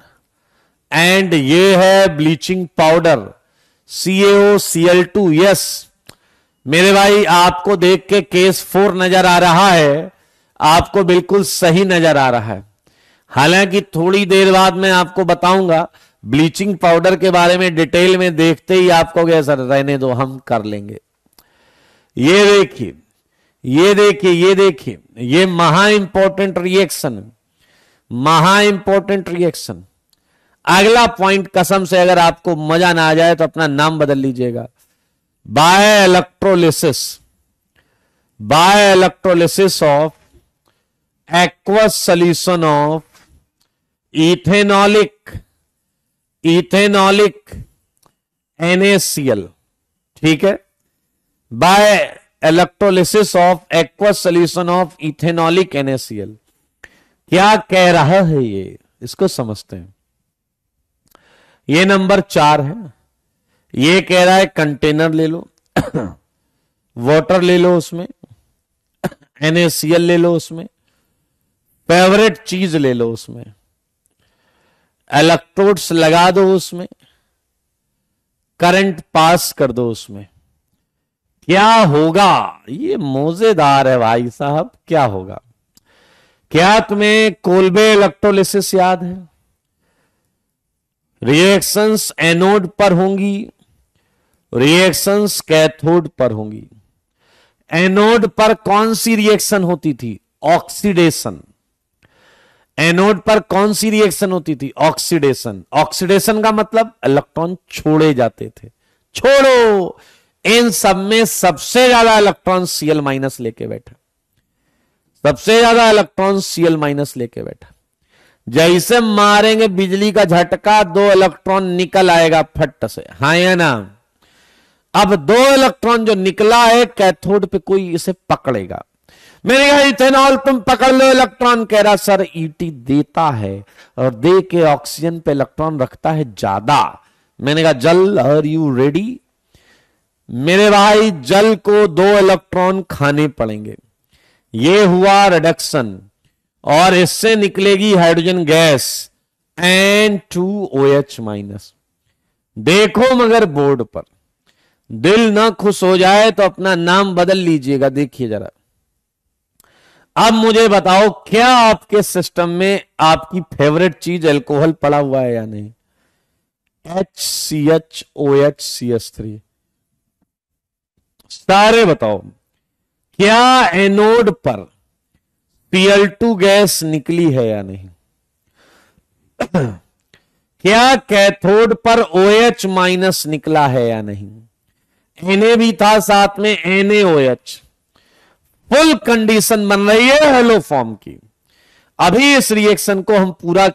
एंड ये है ब्लीचिंग पाउडर CaOCl2। यस मेरे भाई, आपको देख के केस 4 नजर आ रहा है, आपको बिल्कुल सही नजर आ रहा है। हालांकि थोड़ी देर बाद मैं आपको बताऊंगा ब्लीचिंग पाउडर के बारे में डिटेल में, देखते ही आपको क्या सर रहने दो हम कर लेंगे। ये देखिए ये देखिए ये देखिए, ये महा इंपॉर्टेंट रिएक्शन। अगला पॉइंट कसम से अगर आपको मजा ना आ जाए तो अपना नाम बदल लीजिएगा। By electrolysis of aqueous solution of ethanolic NaCl, ठीक है। By electrolysis of aqueous solution of ethanolic NaCl। क्या कह रहा है ये, इसको समझते हैं। ये नंबर 4 है। ये कह रहा है कंटेनर ले लो वाटर ले लो, उसमें NaCl ले लो, उसमें फेवरेट चीज ले लो, उसमें इलेक्ट्रोड्स लगा दो, उसमें करंट पास कर दो, उसमें क्या होगा। ये मौजेदार है भाई साहब, क्या होगा। क्या तुम्हें कोल्बे इलेक्ट्रोलिसिस याद है। रिएक्शंस एनोड पर होंगी, रिएक्शंस कैथोड पर होंगी। एनोड पर कौन सी रिएक्शन होती थी, ऑक्सीडेशन। एनोड पर कौन सी रिएक्शन होती थी, ऑक्सीडेशन। ऑक्सीडेशन का मतलब इलेक्ट्रॉन छोड़े जाते थे। छोड़ो, इन सब में सबसे ज्यादा इलेक्ट्रॉन Cl माइनस लेके बैठा, सबसे ज्यादा इलेक्ट्रॉन Cl माइनस लेके बैठा। जैसे मारेंगे बिजली का झटका, 2 इलेक्ट्रॉन निकल आएगा फट से, हाँ या ना। अब 2 इलेक्ट्रॉन जो निकला है कैथोड पे, कोई इसे पकड़ेगा। मैंने कहा इथेनॉल तुम पकड़ लो इलेक्ट्रॉन, कह रहा सर ET देता है और दे के ऑक्सीजन पे इलेक्ट्रॉन रखता है ज्यादा। मैंने कहा जल आर यू रेडी। मेरे भाई जल को 2 इलेक्ट्रॉन खाने पड़ेंगे। ये हुआ रिडक्शन और इससे निकलेगी हाइड्रोजन गैस N2OH माइनस। देखो मगर बोर्ड पर, दिल ना खुश हो जाए तो अपना नाम बदल लीजिएगा। देखिए जरा, अब मुझे बताओ क्या आपके सिस्टम में आपकी फेवरेट चीज अल्कोहल पड़ा हुआ है या नहीं। HCHOHCH3 सारे बताओ, क्या एनोड पर Cl2 गैस निकली है या नहीं। क्या कैथोड पर OH माइनस निकला है या नहीं। Na भी था साथ में NaOH। फुल कंडीशन बन रही है हेलो फॉर्म की। अभी इस रिएक्शन को हम पूरा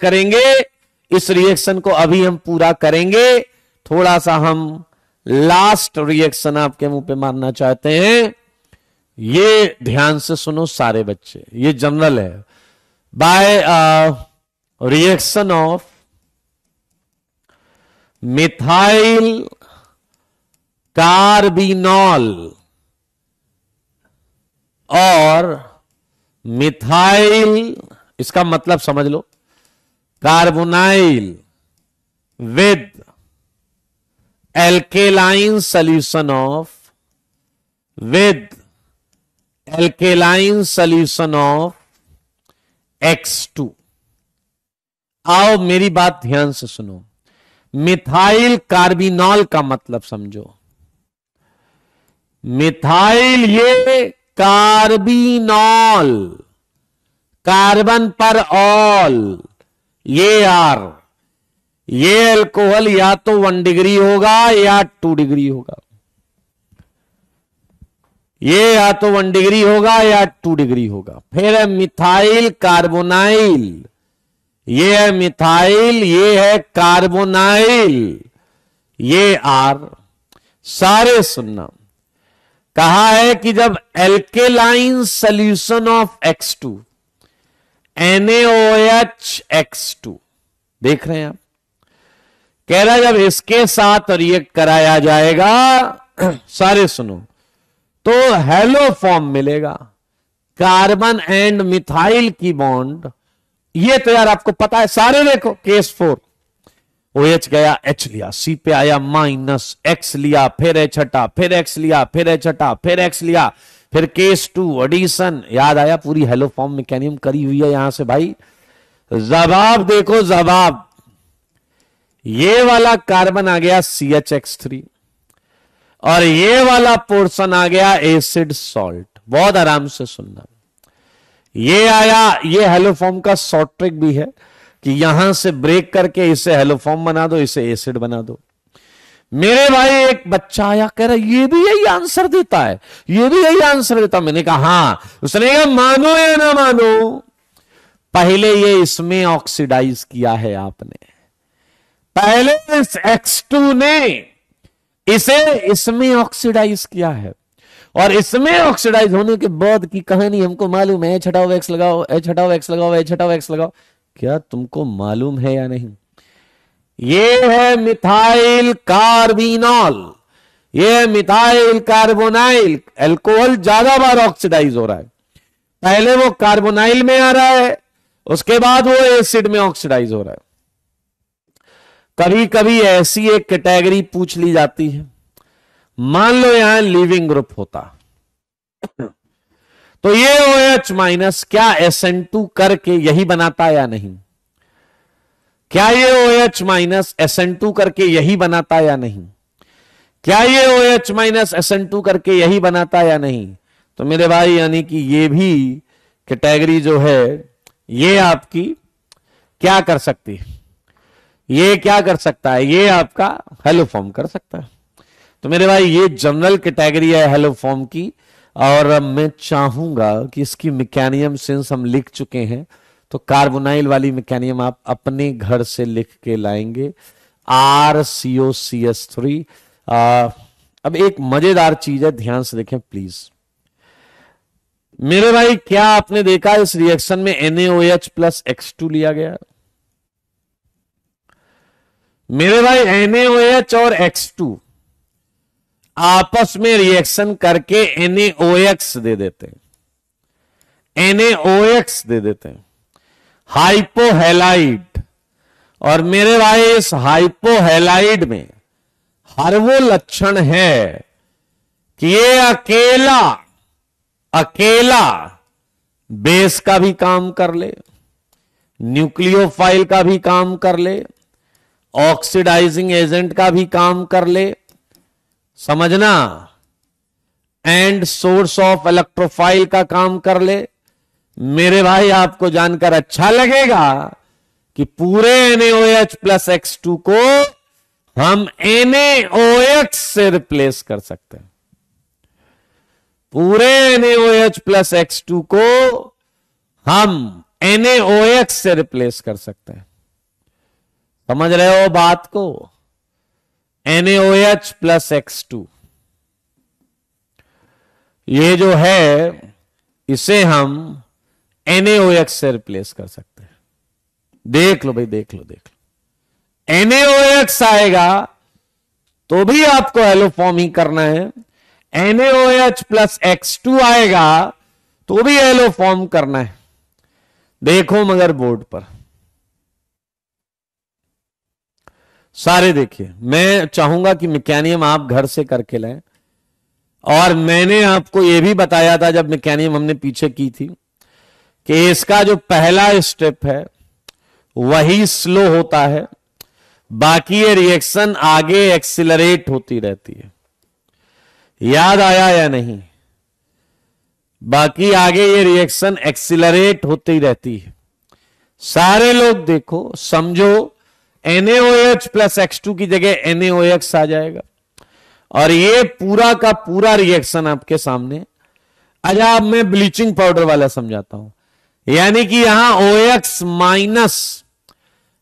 करेंगे, थोड़ा सा हम लास्ट रिएक्शन आपके मुंह पे मारना चाहते हैं। ये ध्यान से सुनो सारे बच्चे, ये जनरल है। By reaction of methyl carbinol और मिथाइल, इसका मतलब समझ लो, carbonyl with alkaline solution of with alkaline solution of X2। आओ मेरी बात ध्यान से सुनो। मिथाइल कार्बिनॉल का मतलब समझो। मिथाइल ये कार्बिनॉल, कार्बन पर ऑल, ये आर, ये अल्कोहल या तो 1 डिग्री होगा या 2 डिग्री होगा। ये या तो 1 डिग्री होगा या 2 डिग्री होगा। फिर है मिथाइल कार्बोनाइल, ये है मिथाइल, ये है कार्बोनाइल, ये आर। सारे सुनना, कहा है कि जब alkaline solution of X2 NaOH X2 देख रहे हैं आप, कह रहा है जब इसके साथ रिएक्ट कराया जाएगा, सारे सुनो, तो हेलो फॉर्म मिलेगा, कार्बन एंड मिथाइल की बॉन्ड। ये तो यार आपको पता है, सारे देखो। केस 4 OH गया, H लिया, C पे आया माइनस, X लिया, फिर H हटा, फिर X लिया, फिर H हटा, फिर X लिया, फिर केस 2 एडिशन। याद आया, पूरी हेलो फॉर्म मैकेनिज्म करी हुई है यहां से भाई। जवाब देखो, जवाब ये वाला कार्बन आ गया CHX3 और ये वाला पोर्शन आ गया एसिड सॉल्ट। बहुत आराम से सुनना, ये आया, ये हेलो फॉर्म का शॉर्ट ट्रिक भी है कि यहां से ब्रेक करके इसे हेलो फॉर्म बना दो, इसे एसिड बना दो। मेरे भाई एक बच्चा आया, कह रहा ये भी यही आंसर देता है, ये भी यही आंसर देता। मैंने कहा हां। उसने कहा मानो या ना मानो, पहले ये इसमें ऑक्सीडाइज किया है आपने, पहले इस X2 ने इसे इसमें ऑक्सीडाइज किया है, और इसमें ऑक्सीडाइज होने के बाद की कहानी हमको मालूम है। H हटाओ X लगाओ, H हटाओ X लगाओ, H हटाओ X लगाओ। क्या तुमको मालूम है या नहीं? ये है मिथाइल कार्बिनॉल, ये है मिथाइल कार्बोनाइल। अल्कोहल ज्यादा बार ऑक्सीडाइज हो रहा है, पहले वो कार्बोनाइल में आ रहा है, उसके बाद वो एसिड में ऑक्सीडाइज हो रहा है। कभी कभी ऐसी एक कैटेगरी पूछ ली जाती है, मान लो यहां लीविंग ग्रुप होता तो ये OH माइनस क्या SN2 करके यही बनाता या नहीं? क्या ये OH माइनस SN2 करके यही बनाता या नहीं? क्या ये OH माइनस SN2 करके यही बनाता या नहीं? तो मेरे भाई यानी कि ये भी कैटेगरी जो है ये आपकी क्या कर सकती है, ये क्या कर सकता है, ये आपका हेलो फॉर्म कर सकता है। तो मेरे भाई ये जनरल कैटेगरी है हेलो फॉर्म की, और मैं चाहूंगा कि इसकी मैकेनिज्म सिंस हम लिख चुके हैं तो कार्बोनाइल वाली मैकेनिज्म आप अपने घर से लिख के लाएंगे, RCOCH3। अब एक मजेदार चीज है, ध्यान से देखें प्लीज मेरे भाई। क्या आपने देखा इस रिएक्शन में NaOH प्लस X2 लिया गया? मेरे भाई NaOH और X2 आपस में रिएक्शन करके NaOX दे देते हैं, NaOX दे देते हैं, हाइपोहेलाइड। और मेरे भाई इस हाइपोहेलाइड में हर वो लक्षण है कि ये अकेला अकेला बेस का भी काम कर ले, न्यूक्लियोफाइल का भी काम कर ले, ऑक्सीडाइजिंग एजेंट का भी काम कर ले, समझना, एंड सोर्स ऑफ इलेक्ट्रोफाइल का काम कर ले। मेरे भाई आपको जानकर अच्छा लगेगा कि पूरे NaOH प्लस X2 को हम NaOX से रिप्लेस कर सकते हैं। पूरे NaOH प्लस X2 को हम NaOX से रिप्लेस कर सकते हैं। समझ रहे हो बात को? NaOH प्लस X2 ये जो है इसे हम NaOX से रिप्लेस कर सकते हैं। देख लो भाई, देख लो, देख लो। NaOX आएगा तो भी आपको हेलो फॉर्म ही करना है, NaOH प्लस X2 आएगा तो भी हेलो फॉर्म करना है। देखो मगर बोर्ड पर सारे देखिए, मैं चाहूंगा कि मैकेनिज्म आप घर से करके लाएं और मैंने आपको यह भी बताया था जब मैकेनिज्म हमने पीछे की थी कि इसका जो पहला स्टेप है वही स्लो होता है, बाकी ये रिएक्शन आगे एक्सिलरेट होती रहती है। याद आया या नहीं? बाकी आगे ये रिएक्शन एक्सिलरेट होती रहती है। सारे लोग देखो, समझो NaOH प्लस X2 की जगह NaOX आ जाएगा और ये पूरा का पूरा रिएक्शन आपके सामने। अच्छा, अब मैं ब्लीचिंग पाउडर वाला समझाता हूं। यानी कि यहां OX माइनस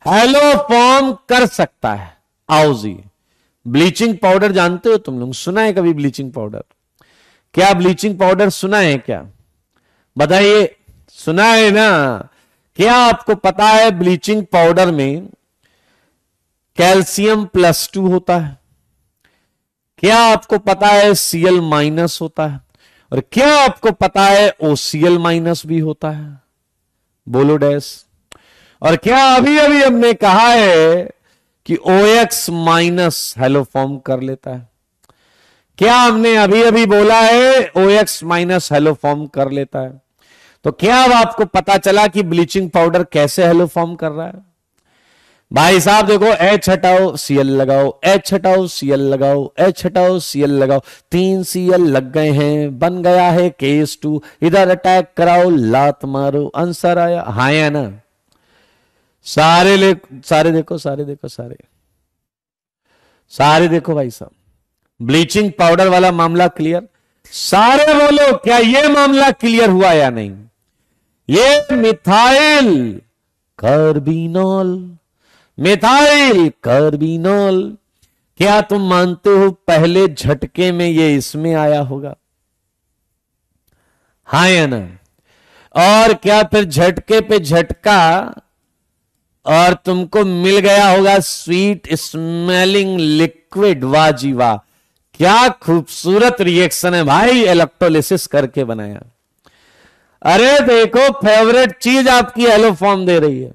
हेलो फॉर्म कर सकता है। आओ जी, ब्लीचिंग पाउडर जानते हो तुम लोग? सुना है कभी ब्लीचिंग पाउडर? क्या ब्लीचिंग पाउडर सुना है क्या? बताइए, सुना है ना? क्या आपको पता है ब्लीचिंग पाउडर में कैल्शियम +2 होता है? क्या आपको पता है Cl- होता है? और क्या आपको पता है OCl- भी होता है? बोलो डैश। और क्या अभी अभी हमने कहा है कि OX- हेलो फॉर्म कर लेता है? क्या हमने अभी अभी बोला है OX- हेलो फॉर्म कर लेता है? तो क्या अब आपको पता चला कि ब्लीचिंग पाउडर कैसे हेलो फॉर्म कर रहा है? भाई साहब देखो, H हटाओ Cl लगाओ, H हटाओ Cl लगाओ, H हटाओ Cl लगाओ, 3 Cl लग गए हैं, बन गया है केस 2। इधर अटैक कराओ, लात मारो, आंसर आया। हाँ या ना? सारे देखो, सारे देखो भाई साहब, ब्लीचिंग पाउडर वाला मामला क्लियर? सारे बोलो, क्या ये मामला क्लियर हुआ या नहीं? ये मिथाइल कार्बिनॉल, मिथाइल कार्बिनॉल, क्या तुम मानते हो पहले झटके में ये इसमें आया होगा? हाँ या ना? और क्या फिर झटके पे झटका और तुमको मिल गया होगा स्वीट स्मेलिंग लिक्विड? वाह जी वाह, क्या खूबसूरत रिएक्शन है भाई, इलेक्ट्रोलिसिस करके बनाया। अरे देखो, फेवरेट चीज आपकी हेलो फॉर्म दे रही है।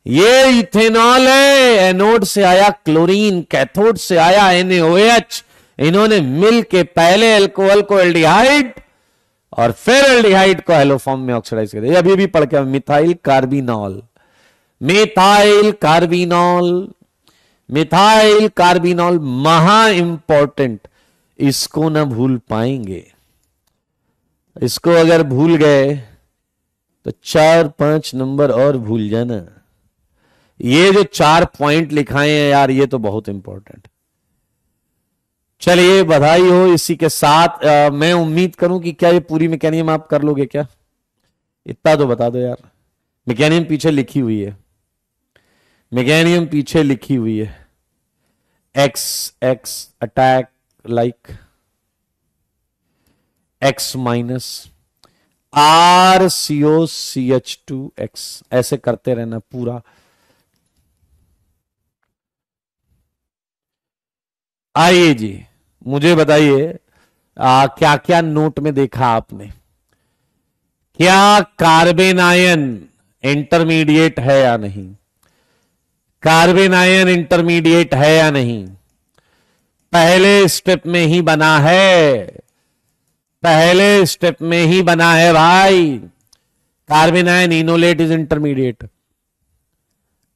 ये इथेनॉल है, एनोड से आया क्लोरीन, कैथोड से आया NaOH। इन्होंने मिल के पहले अल्कोहल को एल्डिहाइड और फिर एल्डिहाइड को हेलो फॉर्म में ऑक्सीडाइज कर दिया। अभी भी पढ़ के, methyl carbinol, methyl carbinol, methyl carbinol, महा इंपॉर्टेंट। इसको ना भूल पाएंगे। इसको अगर भूल गए तो 4-5 नंबर और भूल जाना। ये जो 4 पॉइंट लिखाए हैं यार, ये तो बहुत इंपॉर्टेंट। चलिए, बधाई हो। इसी के साथ मैं उम्मीद करूं कि क्या ये पूरी मैकेनिज्म आप कर लोगे क्या? इतना तो बता दो यार। मैकेनिज्म पीछे लिखी हुई है, मैकेनिज्म पीछे लिखी हुई है। X attack like X- RCOCH2X, ऐसे करते रहना पूरा। आइए जी, मुझे बताइए क्या क्या नोट में देखा आपने? क्या कार्बन आयन इंटरमीडिएट है या नहीं? कार्बन आयन इंटरमीडिएट है या नहीं? पहले स्टेप में ही बना है, पहले स्टेप में ही बना है भाई। Carbon ion enolate is intermediate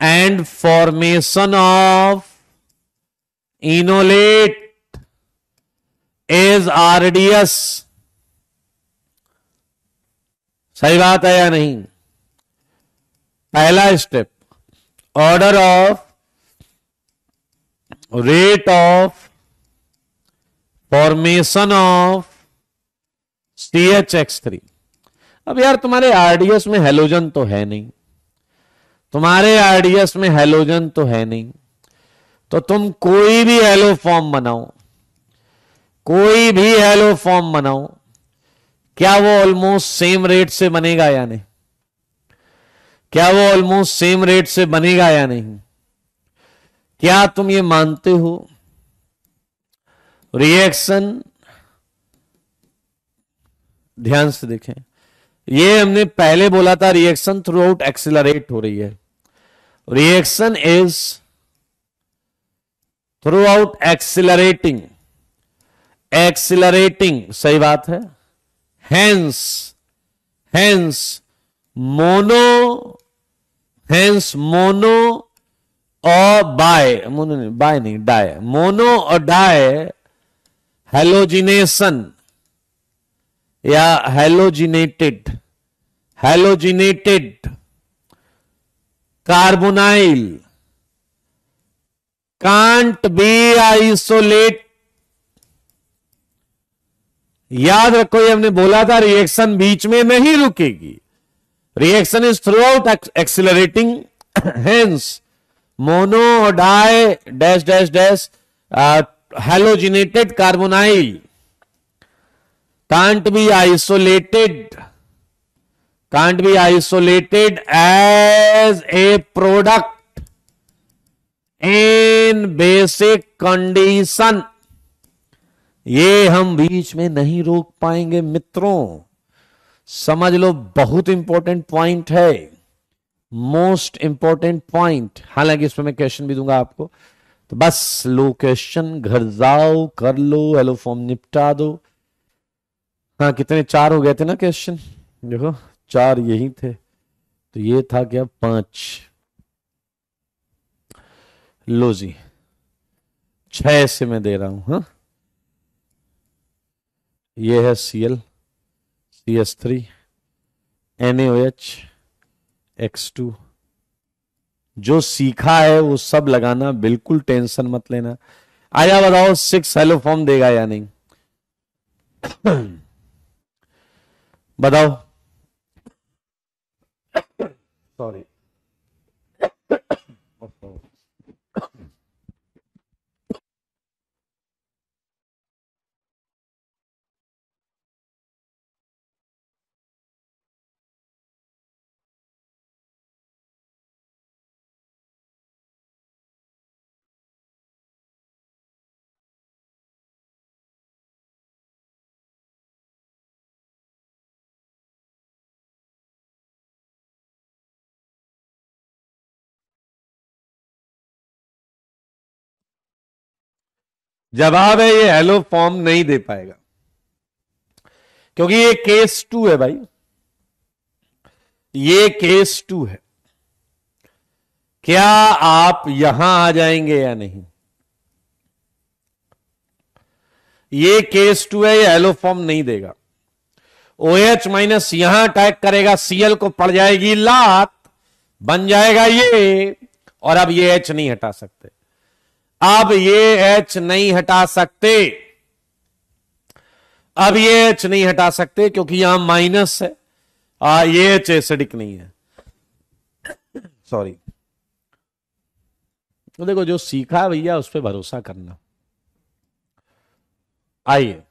and formation of enolate is RDS. सही बात है या नहीं? पहला step, order of rate of formation of CHX3। अब यार तुम्हारे आरडीएस में हेलोजन तो है नहीं, तुम्हारे आरडीएस में हेलोजन तो है नहीं, तो तुम कोई भी हेलो फॉर्म बनाओ, कोई भी हेलो फॉर्म बनाओ, क्या वो ऑलमोस्ट सेम रेट से बनेगा या नहीं? क्या वो ऑलमोस्ट सेम रेट से बनेगा या नहीं? क्या तुम ये मानते हो रिएक्शन? ध्यान से देखें, ये हमने पहले बोला था, रिएक्शन थ्रू आउट एक्सिलरेट हो रही है। Reaction is throughout accelerating accelerating, सही बात है। Hence, hence mono, hence mono और बाय, मोनो नहीं, बाय नहीं, डाय, मोनो और डाय हेलोजिनेशन या halogenated, halogenated carbonyl can't be isolate. याद रखो, ये हमने बोला था रिएक्शन बीच में नहीं रुकेगी, reaction is throughout accelerating. Hence mono और di dash dash dash halogenated carbonyl can't be isolated, can't be isolated as a product in basic condition। ये हम बीच में नहीं रोक पाएंगे मित्रों, समझ लो, बहुत इंपॉर्टेंट पॉइंट है, मोस्ट इंपॉर्टेंट पॉइंट। हालांकि इसमें मैं क्वेश्चन भी दूंगा आपको, तो बस लो क्वेश्चन, घर जाओ कर लो, एलो फॉर्म निपटा दो। हाँ, कितने, 4 हो गए थे ना क्वेश्चन, देखो 4 यही थे, तो ये था क्या 5। लो जी, 6 से मैं दे रहा हूं। हाँ, ये है Cl CH3 NaOH X2। जो सीखा है वो सब लगाना, बिल्कुल टेंशन मत लेना। आया बताओ 6 हेलो फॉर्म देगा या नहीं? बताओ। सॉरी, जवाब है ये हेलो फॉर्म नहीं दे पाएगा, क्योंकि ये केस 2 है भाई, ये केस 2 है। क्या आप यहां आ जाएंगे या नहीं? ये केस 2 है, ये हेलो फॉर्म नहीं देगा। OH माइनस यहां अटैक करेगा, Cl को पड़ जाएगी लात, बन जाएगा ये, और अब ये H नहीं हटा सकते, अब ये H नहीं हटा सकते, अब ये H नहीं हटा सकते, क्योंकि यहां माइनस है, ये H एसिडिक नहीं है, सॉरी। तो देखो, जो सीखा है भैया उस पर भरोसा करना। आइए,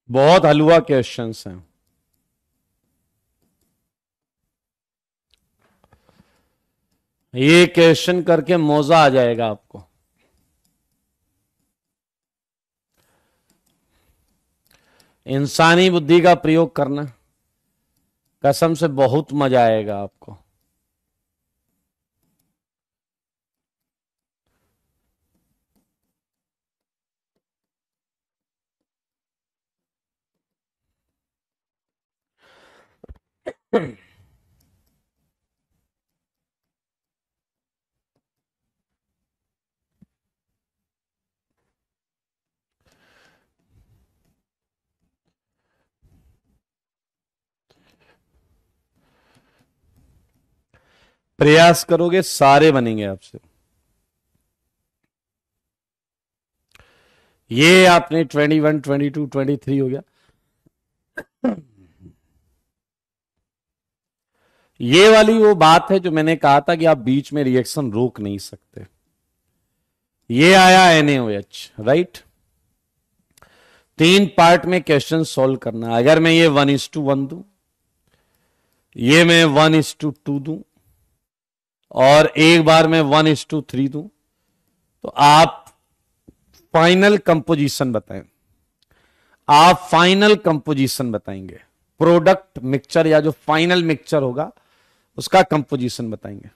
बहुत हलवा क्वेश्चंस हैं, ये क्वेश्चन करके मौजा आ जाएगा आपको। इंसानी बुद्धि का प्रयोग करना, कसम से बहुत मजा आएगा आपको। प्रयास करोगे सारे बनेंगे आपसे। ये आपने 21, 22, 23 हो गया। ये वाली वो बात है जो मैंने कहा था कि आप बीच में रिएक्शन रोक नहीं सकते। ये आया NaOH, राइट। 3 पार्ट में क्वेश्चन सॉल्व करना। अगर मैं ये 1:1 दूं, ये मैं 1:2 दूं, और एक बार मैं 1:3 दूं, तो आप फाइनल कंपोजिशन बताएं। आप फाइनल कंपोजिशन बताएंगे, प्रोडक्ट मिक्सचर या जो फाइनल मिक्सचर होगा उसका कंपोजिशन बताएंगे।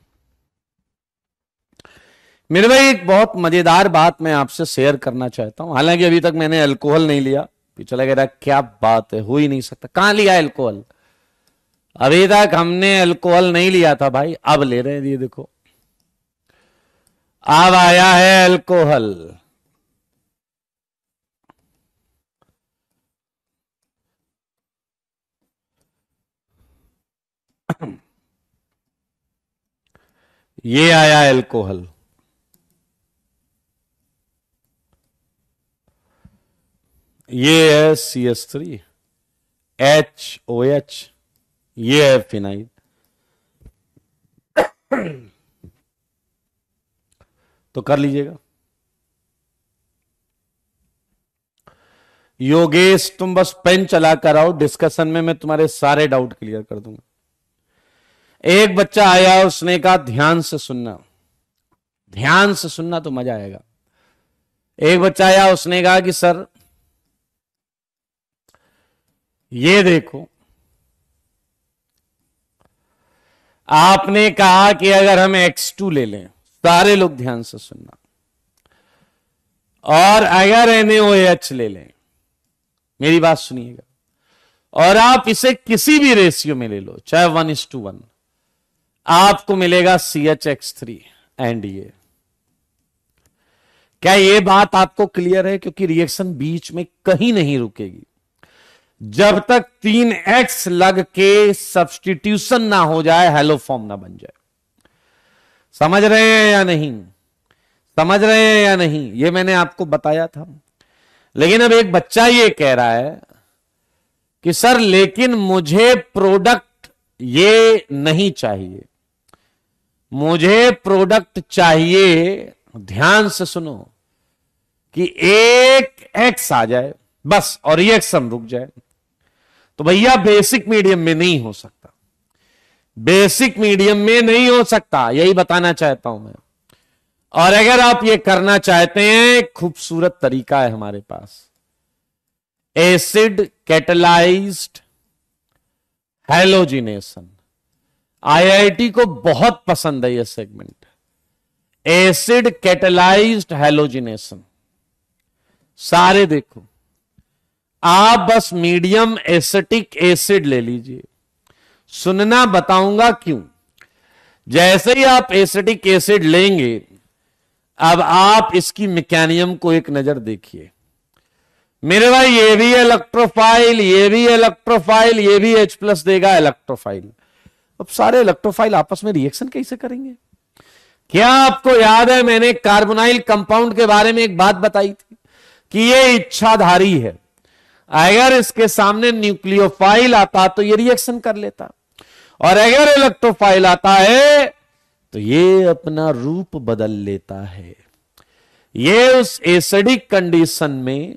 मेरे भाई एक बहुत मजेदार बात मैं आपसे शेयर करना चाहता हूं। हालांकि अभी तक मैंने अल्कोहल नहीं लिया, चला कह रहा क्या बात है, हो ही नहीं सकता। कहां लिया अल्कोहल? अभी तक हमने अल्कोहल नहीं लिया था भाई, अब ले रहे हैं। ये देखो, अब आया है अल्कोहल। ये आया अल्कोहल। ये है CH3 HOH, ये है फिनाइल। तो कर लीजिएगा। योगेश तुम बस पेन चला कर आओ, डिस्कशन में मैं तुम्हारे सारे डाउट क्लियर कर दूंगा। एक बच्चा आया, उसने कहा ध्यान से सुनना, ध्यान से सुनना तो मजा आएगा। एक बच्चा आया, उसने कहा कि सर ये देखो, आपने कहा कि अगर हम X2 ले लें, सारे लोग ध्यान से सुनना, और अगर NaOH ले लें, मेरी बात सुनिएगा, और आप इसे किसी भी रेशियो में ले लो, चाहे 1:1, आपको मिलेगा CHX3 एंड ये। क्या ये बात आपको क्लियर है? क्योंकि रिएक्शन बीच में कहीं नहीं रुकेगी जब तक 3x लग के सब्स्टिट्यूशन ना हो जाए, हेलो फॉर्म ना बन जाए। समझ रहे हैं या नहीं? समझ रहे हैं या नहीं? ये मैंने आपको बताया था। लेकिन अब एक बच्चा ये कह रहा है कि सर लेकिन मुझे प्रोडक्ट ये नहीं चाहिए, मुझे प्रोडक्ट चाहिए, ध्यान से सुनो, कि एक एक्स आ जाए बस और रिएक्शन रुक जाए। तो भैया बेसिक मीडियम में नहीं हो सकता, बेसिक मीडियम में नहीं हो सकता, यही बताना चाहता हूं मैं। और अगर आप ये करना चाहते हैं, खूबसूरत तरीका है हमारे पास, एसिड कैटलाइज्ड हैलोजिनेशन। IIT को बहुत पसंद है यह सेगमेंट, एसिड कैटलाइज्ड हैलोजिनेशन। सारे देखो, आप बस मीडियम एसिटिक एसिड ले लीजिए, सुनना बताऊंगा क्यों। जैसे ही आप एसिटिक एसिड लेंगे, अब आप इसकी मैकेनिज्म को एक नजर देखिए। मेरे भाई ये भी इलेक्ट्रोफाइल, ये भी इलेक्ट्रोफाइल, ये भी H+ देगा इलेक्ट्रोफाइल। अब सारे इलेक्ट्रोफाइल आपस में रिएक्शन कैसे करेंगे? क्या आपको याद है मैंने कार्बोनाइल कंपाउंड के बारे में एक बात बताई थी कि ये इच्छाधारी है, अगर इसके सामने न्यूक्लियोफाइल आता तो ये रिएक्शन कर लेता, और अगर इलेक्ट्रोफाइल आता है तो ये अपना रूप बदल लेता है। ये उस एसिडिक कंडीशन में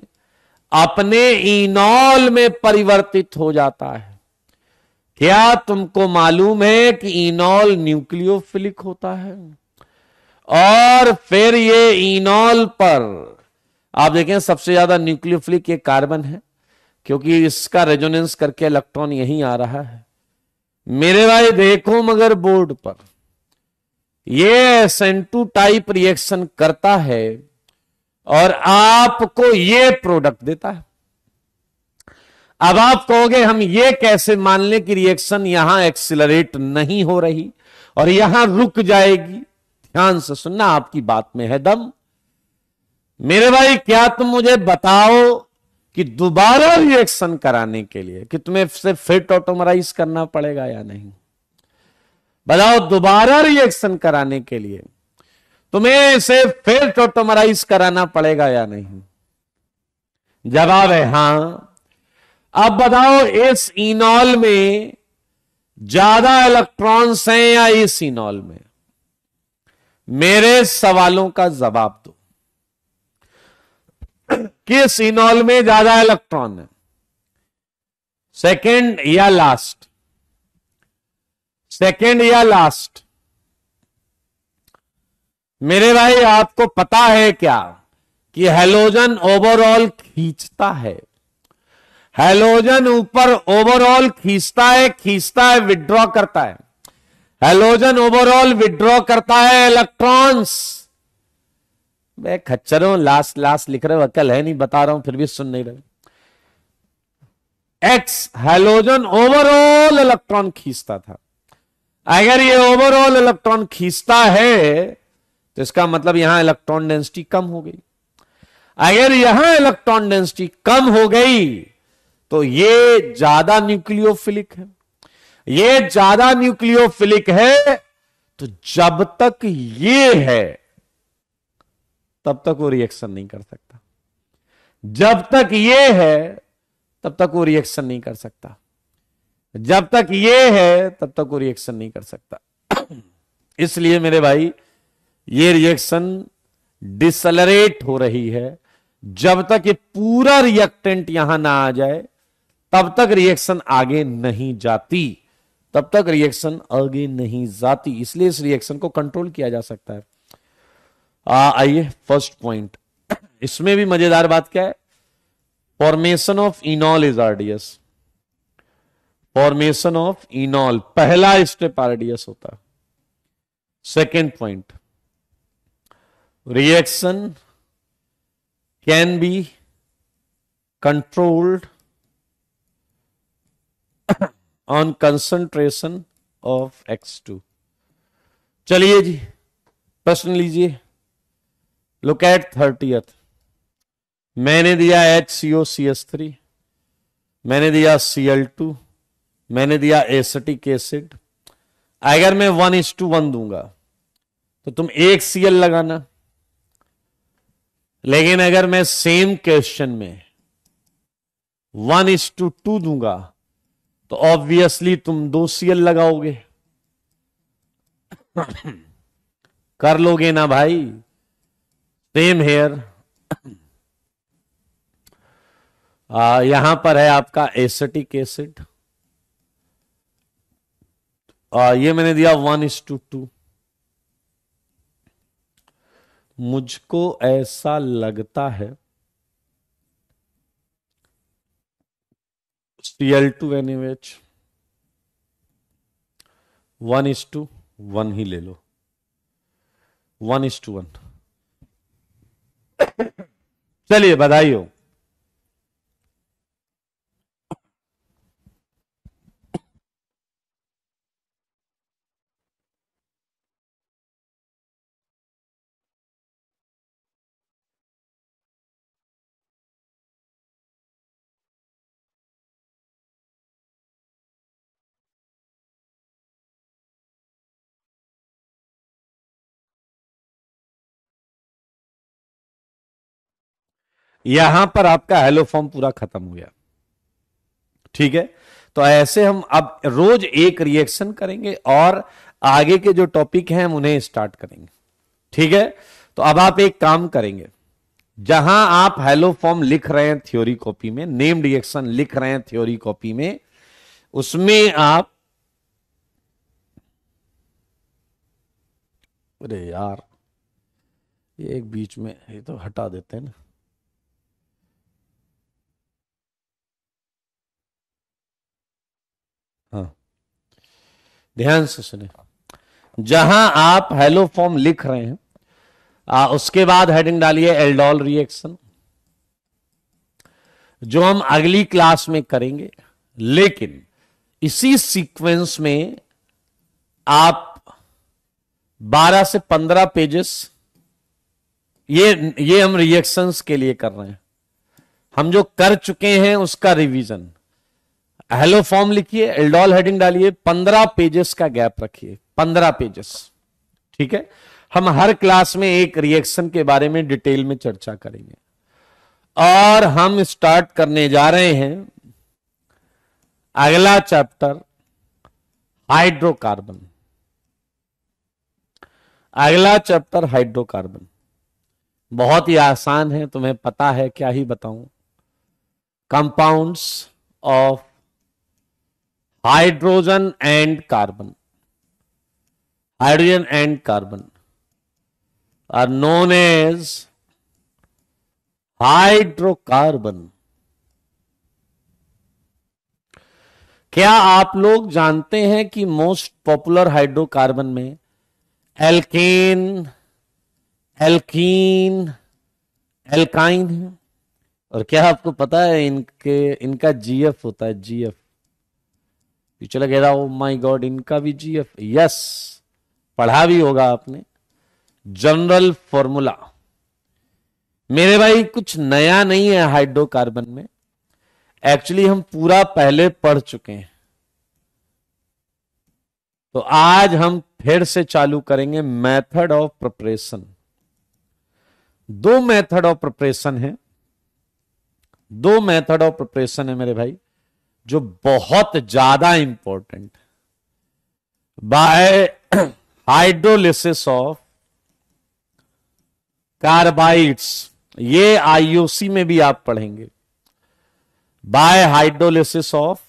अपने इनॉल में परिवर्तित हो जाता है। क्या तुमको मालूम है कि इनॉल न्यूक्लियोफिलिक होता है? और फिर ये इनॉल पर आप देखें सबसे ज्यादा न्यूक्लियोफिलिक ये कार्बन है, क्योंकि इसका रेजोनेंस करके इलेक्ट्रॉन यहीं आ रहा है। मेरे भाई देखो मगर बोर्ड पर ये SN2 टाइप रिएक्शन करता है और आपको ये प्रोडक्ट देता है। अब आप कहोगे हम ये कैसे मान लें कि रिएक्शन यहां एक्सिलरेट नहीं हो रही और यहां रुक जाएगी? ध्यान से सुनना, आपकी बात में है दम। मेरे भाई क्या तुम मुझे बताओ कि दोबारा रिएक्शन कराने के लिए कि तुम्हें सिर्फ फिट ऑटोमराइज करना पड़ेगा या नहीं? बताओ दोबारा रिएक्शन कराने के लिए तुम्हें इसे फिर टोटोमराइज कराना पड़ेगा या नहीं? जवाब है हां। अब बताओ इस इनॉल में ज्यादा इलेक्ट्रॉन्स हैं या इस इनॉल में? मेरे सवालों का जवाब दो। किस इनॉल में ज्यादा इलेक्ट्रॉन है? सेकंड या लास्ट? सेकंड या लास्ट? मेरे भाई आपको पता है क्या कि हैलोजन ओवरऑल खींचता है? हैलोजन ऊपर ओवरऑल खींचता है विड्रॉ करता है। हैलोजन ओवरऑल विड्रॉ करता है इलेक्ट्रॉन्स। मैं खच्चरों लास्ट लास्ट लिख रहे हो, अक्ल है नहीं, बता रहा हूं फिर भी सुन नहीं रहे। एक्स हैलोजन ओवरऑल इलेक्ट्रॉन खींचता था। अगर ये ओवरऑल इलेक्ट्रॉन खींचता है तो इसका मतलब यहां इलेक्ट्रॉन डेंसिटी कम हो गई। अगर यहां इलेक्ट्रॉन डेंसिटी कम हो गई तो ये ज्यादा न्यूक्लियोफिलिक है। ये ज्यादा न्यूक्लियोफिलिक है तो जब तक ये है तब तक वो रिएक्शन नहीं कर सकता। जब तक ये है तब तक वो रिएक्शन नहीं कर सकता। जब तक ये है तब तक वो रिएक्शन नहीं कर सकता। इसलिए मेरे भाई ये रिएक्शन डिसलरेट हो रही है। जब तक ये पूरा रिएक्टेंट यहां ना आ जाए तब तक रिएक्शन आगे नहीं जाती। तब तक रिएक्शन आगे नहीं जाती। इसलिए इस रिएक्शन को कंट्रोल किया जा सकता है। आइए फर्स्ट पॉइंट। इसमें भी मजेदार बात क्या है? Formation of इनॉल is RDS. Formation of इनॉल पहला स्टेप आरडीएस होता है। Second point, reaction can be controlled on concentration of X2। चलिए जी प्रश्न लीजिए। Look at 30th। मैंने दिया HCOCH3, मैंने दिया Cl2, मैंने दिया एसिटिक एसिड। अगर मैं 1:1 दूंगा तो तुम एक Cl लगाना। लेकिन अगर मैं सेम क्वेश्चन में 1:2 दूंगा तो ऑब्वियसली तुम 2 Cl लगाओगे। कर लोगे ना भाई? Same here. यहां पर है आपका एसिटिक एसिड। ये मैंने दिया 1:2। मुझको ऐसा लगता है Cl2 NaOH 1:1 ही ले लो। 1:1। चलिए बधाई हो। यहां पर आपका हेलो फॉर्म पूरा खत्म हो गया। ठीक है, तो ऐसे हम अब रोज एक रिएक्शन करेंगे और आगे के जो टॉपिक हैं हम उन्हें स्टार्ट करेंगे। ठीक है, तो अब आप एक काम करेंगे। जहां आप हेलो फॉर्म लिख रहे हैं थ्योरी कॉपी में, नेम रिएक्शन लिख रहे हैं थ्योरी कॉपी में, उसमें आप, अरे यार ये एक बीच में ये तो हटा देते हैं ना। हाँ ध्यान से सुने। जहां आप हेलो फॉर्म लिख रहे हैं उसके बाद हेडिंग डालिए एल्डोल रिएक्शन, जो हम अगली क्लास में करेंगे। लेकिन इसी सीक्वेंस में आप 12 से 15 पेजेस ये हम रिएक्शंस के लिए कर रहे हैं। हम जो कर चुके हैं उसका रिवीजन। हेलो फॉर्म लिखिए, एल्डोल हेडिंग डालिए, 15 पेजेस का गैप रखिए, 15 पेजेस। ठीक है, हम हर क्लास में एक रिएक्शन के बारे में डिटेल में चर्चा करेंगे। और हम स्टार्ट करने जा रहे हैं अगला चैप्टर, हाइड्रोकार्बन। अगला चैप्टर हाइड्रोकार्बन बहुत ही आसान है, तुम्हें पता है, क्या ही बताऊं। Compounds of hydrogen and carbon, hydrogen and carbon are known as hydrocarbon. क्या आप लोग जानते हैं कि मोस्ट पॉपुलर हाइड्रोकार्बन में एल्केन, एल्कीन, एल्काइन है? और क्या आपको पता है इनका जीएफ होता है, जीएफ। चला कह रहा, ओ माय गॉड, इनका भी जीएफ? यस, पढ़ा भी होगा आपने, जनरल फॉर्मूला। मेरे भाई कुछ नया नहीं है हाइड्रोकार्बन में, एक्चुअली हम पूरा पहले पढ़ चुके हैं। तो आज हम फिर से चालू करेंगे मेथड ऑफ प्रिपरेशन। दो मेथड ऑफ प्रिपरेशन है, दो मेथड ऑफ प्रिपरेशन है मेरे भाई, जो बहुत ज्यादा important. Bye hydrolysis of carbides, ये आईयूसी में भी आप पढ़ेंगे। बाय हाइड्रोलिसिस ऑफ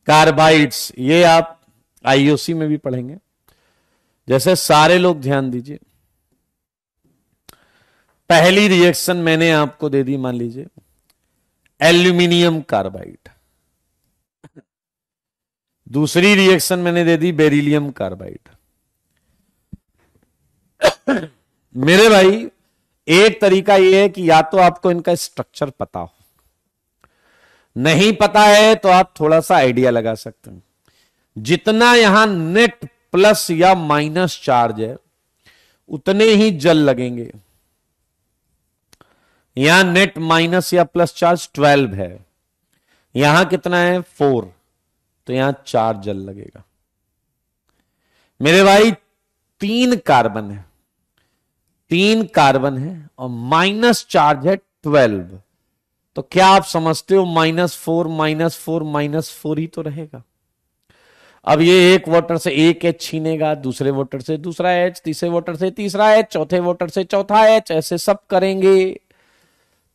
कार्बाइड्स, ये आप आईयूसी में भी पढ़ेंगे। जैसे सारे लोग ध्यान दीजिए, पहली रिएक्शन मैंने आपको दे दी, मान लीजिए एल्यूमिनियम कार्बाइड। दूसरी रिएक्शन मैंने दे दी बेरिलियम कार्बाइड। मेरे भाई एक तरीका यह है कि या तो आपको इनका स्ट्रक्चर पता हो, नहीं पता है तो आप थोड़ा सा आइडिया लगा सकते हैं। जितना यहां नेट प्लस या माइनस चार्ज है उतने ही जल लगेंगे। यहां नेट माइनस या प्लस चार्ज 12 है, यहां कितना है 4, तो यहां 4 जल लगेगा। मेरे भाई 3 कार्बन है, 3 कार्बन है और माइनस चार्ज है 12, तो क्या आप समझते हो -4 -4 -4 ही तो रहेगा। अब ये एक वाटर से एक एच छीनेगा, दूसरे वाटर से दूसरा एच, तीसरे वाटर से तीसरा एच, चौथे वाटर से चौथा एच, ऐसे सब करेंगे।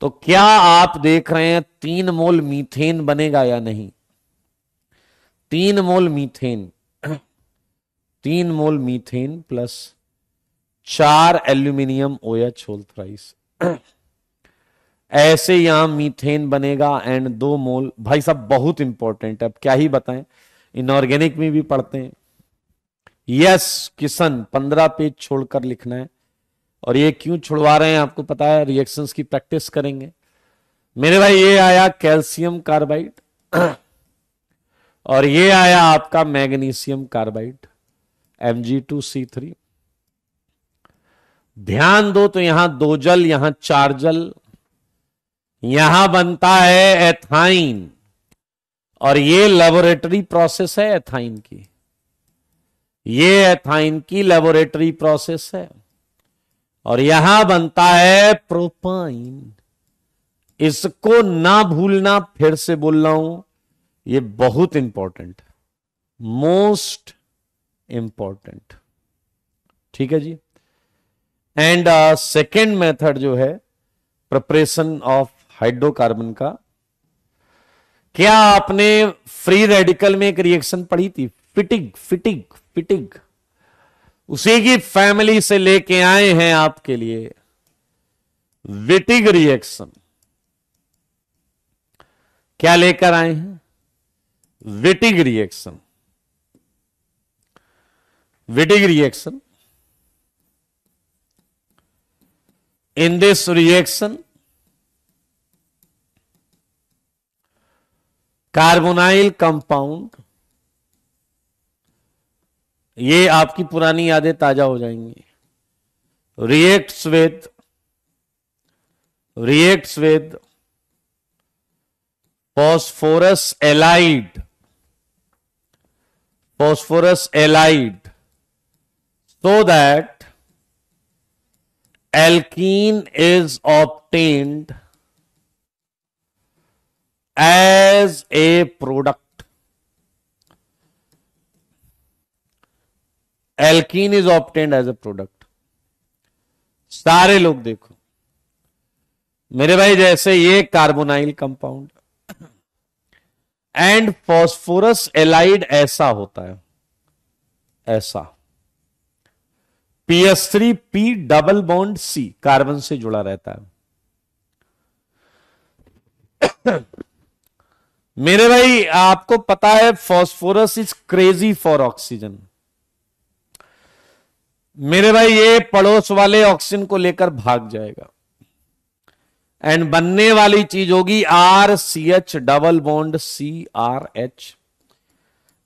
तो क्या आप देख रहे हैं 3 मोल मीथेन बनेगा या नहीं? 3 mole methane, 3 mole methane plus 4 aluminium OH whole thrice, ऐसे यहां मीथेन बनेगा एंड 2 मोल। भाई साहब बहुत इंपॉर्टेंट है, अब क्या ही बताएं, इनऑर्गेनिक में भी पढ़ते हैं। यस किशन, 15 पेज छोड़कर लिखना है। और ये क्यों छुड़वा रहे हैं आपको पता है, रिएक्शंस की प्रैक्टिस करेंगे। मेरे भाई ये आया कैल्शियम कार्बाइड और ये आया आपका मैग्नीशियम कार्बाइड Mg2C3। ध्यान दो तो यहां 2 जल, यहां 4 जल, यहां बनता है एथाइन। और ये लेबोरेटरी प्रोसेस है एथाइन की, ये एथाइन की लेबोरेटरी प्रोसेस है। और यहां बनता है प्रोपाइन। इसको ना भूलना, फिर से बोल रहा हूं, ये बहुत इंपॉर्टेंट, मोस्ट इंपॉर्टेंट। ठीक है जी। एंड सेकेंड मेथड जो है प्रिपरेशन ऑफ हाइड्रोकार्बन का, क्या आपने फ्री रेडिकल में एक रिएक्शन पढ़ी थी, फिटिग फिटिग फिटिग? उसी की फैमिली से लेके आए हैं आपके लिए विटिग रिएक्शन। क्या लेकर आए हैं? Wittig reaction. Wittig reaction, in this reaction carbonyl compound, ये आपकी पुरानी यादें ताजा हो जाएंगी, reacts with phosphorus alide, so that alkene is obtained as a product. Alkene is obtained as a product. सारे लोग देखो मेरे भाई, जैसे ये carbonyl compound and phosphorus allied ऐसा होता है, ऐसा PS3P double bond C carbon से जुड़ा रहता है। मेरे भाई आपको पता है phosphorus is crazy for oxygen. मेरे भाई ये पड़ोस वाले ऑक्सीजन को लेकर भाग जाएगा एंड बनने वाली चीज होगी RCH double bond CRH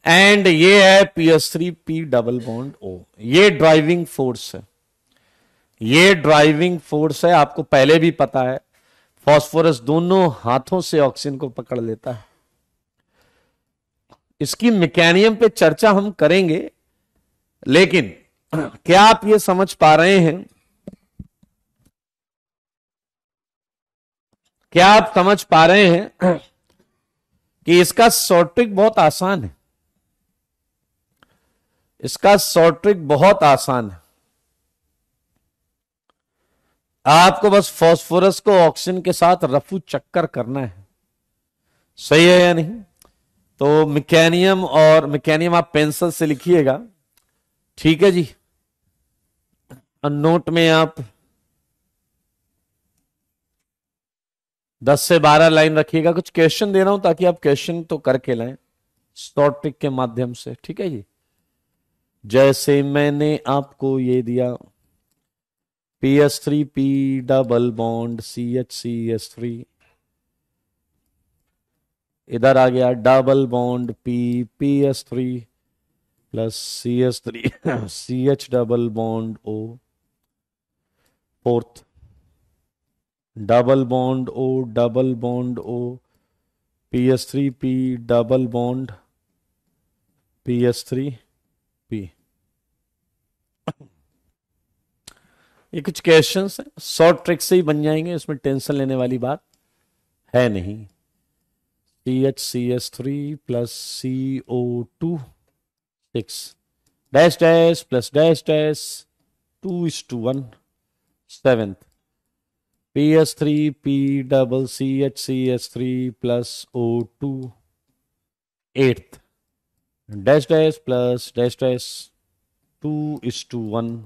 and ये है PS3P डबल बॉन्ड O। ये ड्राइविंग फोर्स है, ये ड्राइविंग फोर्स है। आपको पहले भी पता है फॉस्फोरस दोनों हाथों से ऑक्सीजन को पकड़ लेता है। इसकी मैकेनिज्म पे चर्चा हम करेंगे, लेकिन क्या आप ये समझ पा रहे हैं, क्या आप समझ पा रहे हैं कि इसका शॉर्ट ट्रिक बहुत आसान है, इसका शॉर्ट ट्रिक बहुत आसान है। आपको बस फास्फोरस को ऑक्सीजन के साथ रफू चक्कर करना है, सही है या नहीं? तो मैकेनिज्म, और मैकेनिज्म आप पेंसिल से लिखिएगा, ठीक है जी। नोट में आप 10 से 12 लाइन रखिएगा। कुछ क्वेश्चन दे रहा हूं ताकि आप क्वेश्चन तो करके लाएं शॉर्ट ट्रिक के माध्यम से, ठीक है जी। जैसे मैंने आपको ये दिया PS3P डबल बॉन्ड CH3, इधर आ गया double bond PS3 plus CH3 CH double bond O, fourth double bond O double bond O PS3P double bond PS3P। ये कुछ क्वेश्चंस हैं, शॉर्ट ट्रिक से ही बन जाएंगे, इसमें टेंशन लेने वाली बात है नहीं। CH3 plus CO2 6 dash dash plus dash dash 2:1 7th PS3P double CH3 plus O2 8th dash dash plus dash dash 2:1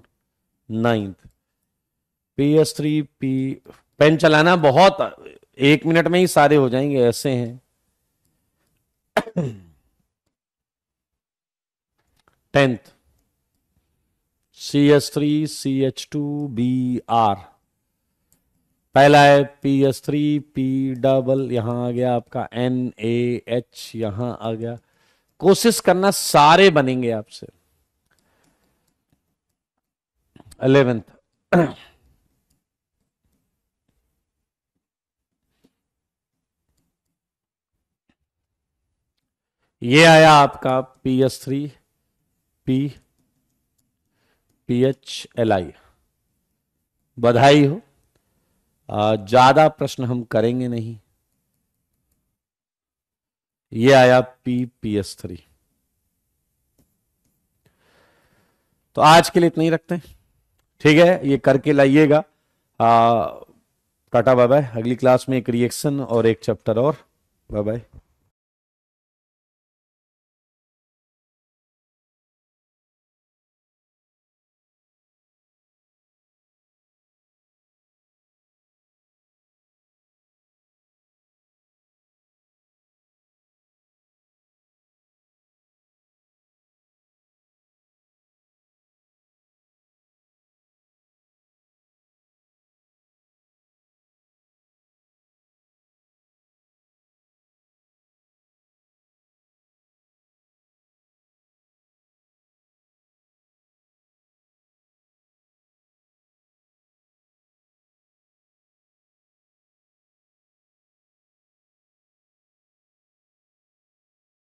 9th PS3P। Pen चलाना बहुत, 1 मिनट में ही सारे हो जाएंगे, ऐसे हैं। 10th CH3 CH2BR, पहला है PS3P डबल, यहां आ गया आपका NaH, यहां आ गया। कोशिश करना सारे बनेंगे आपसे। 11th ये आया आपका PS3P PHLI, बधाई हो। ज्यादा प्रश्न हम करेंगे नहीं। ये आया PS3। तो आज के लिए इतना ही रखते हैं, ठीक है? ये करके लाइएगा। Tata bye bye. अगली क्लास में एक रिएक्शन और एक चैप्टर और। Bye bye.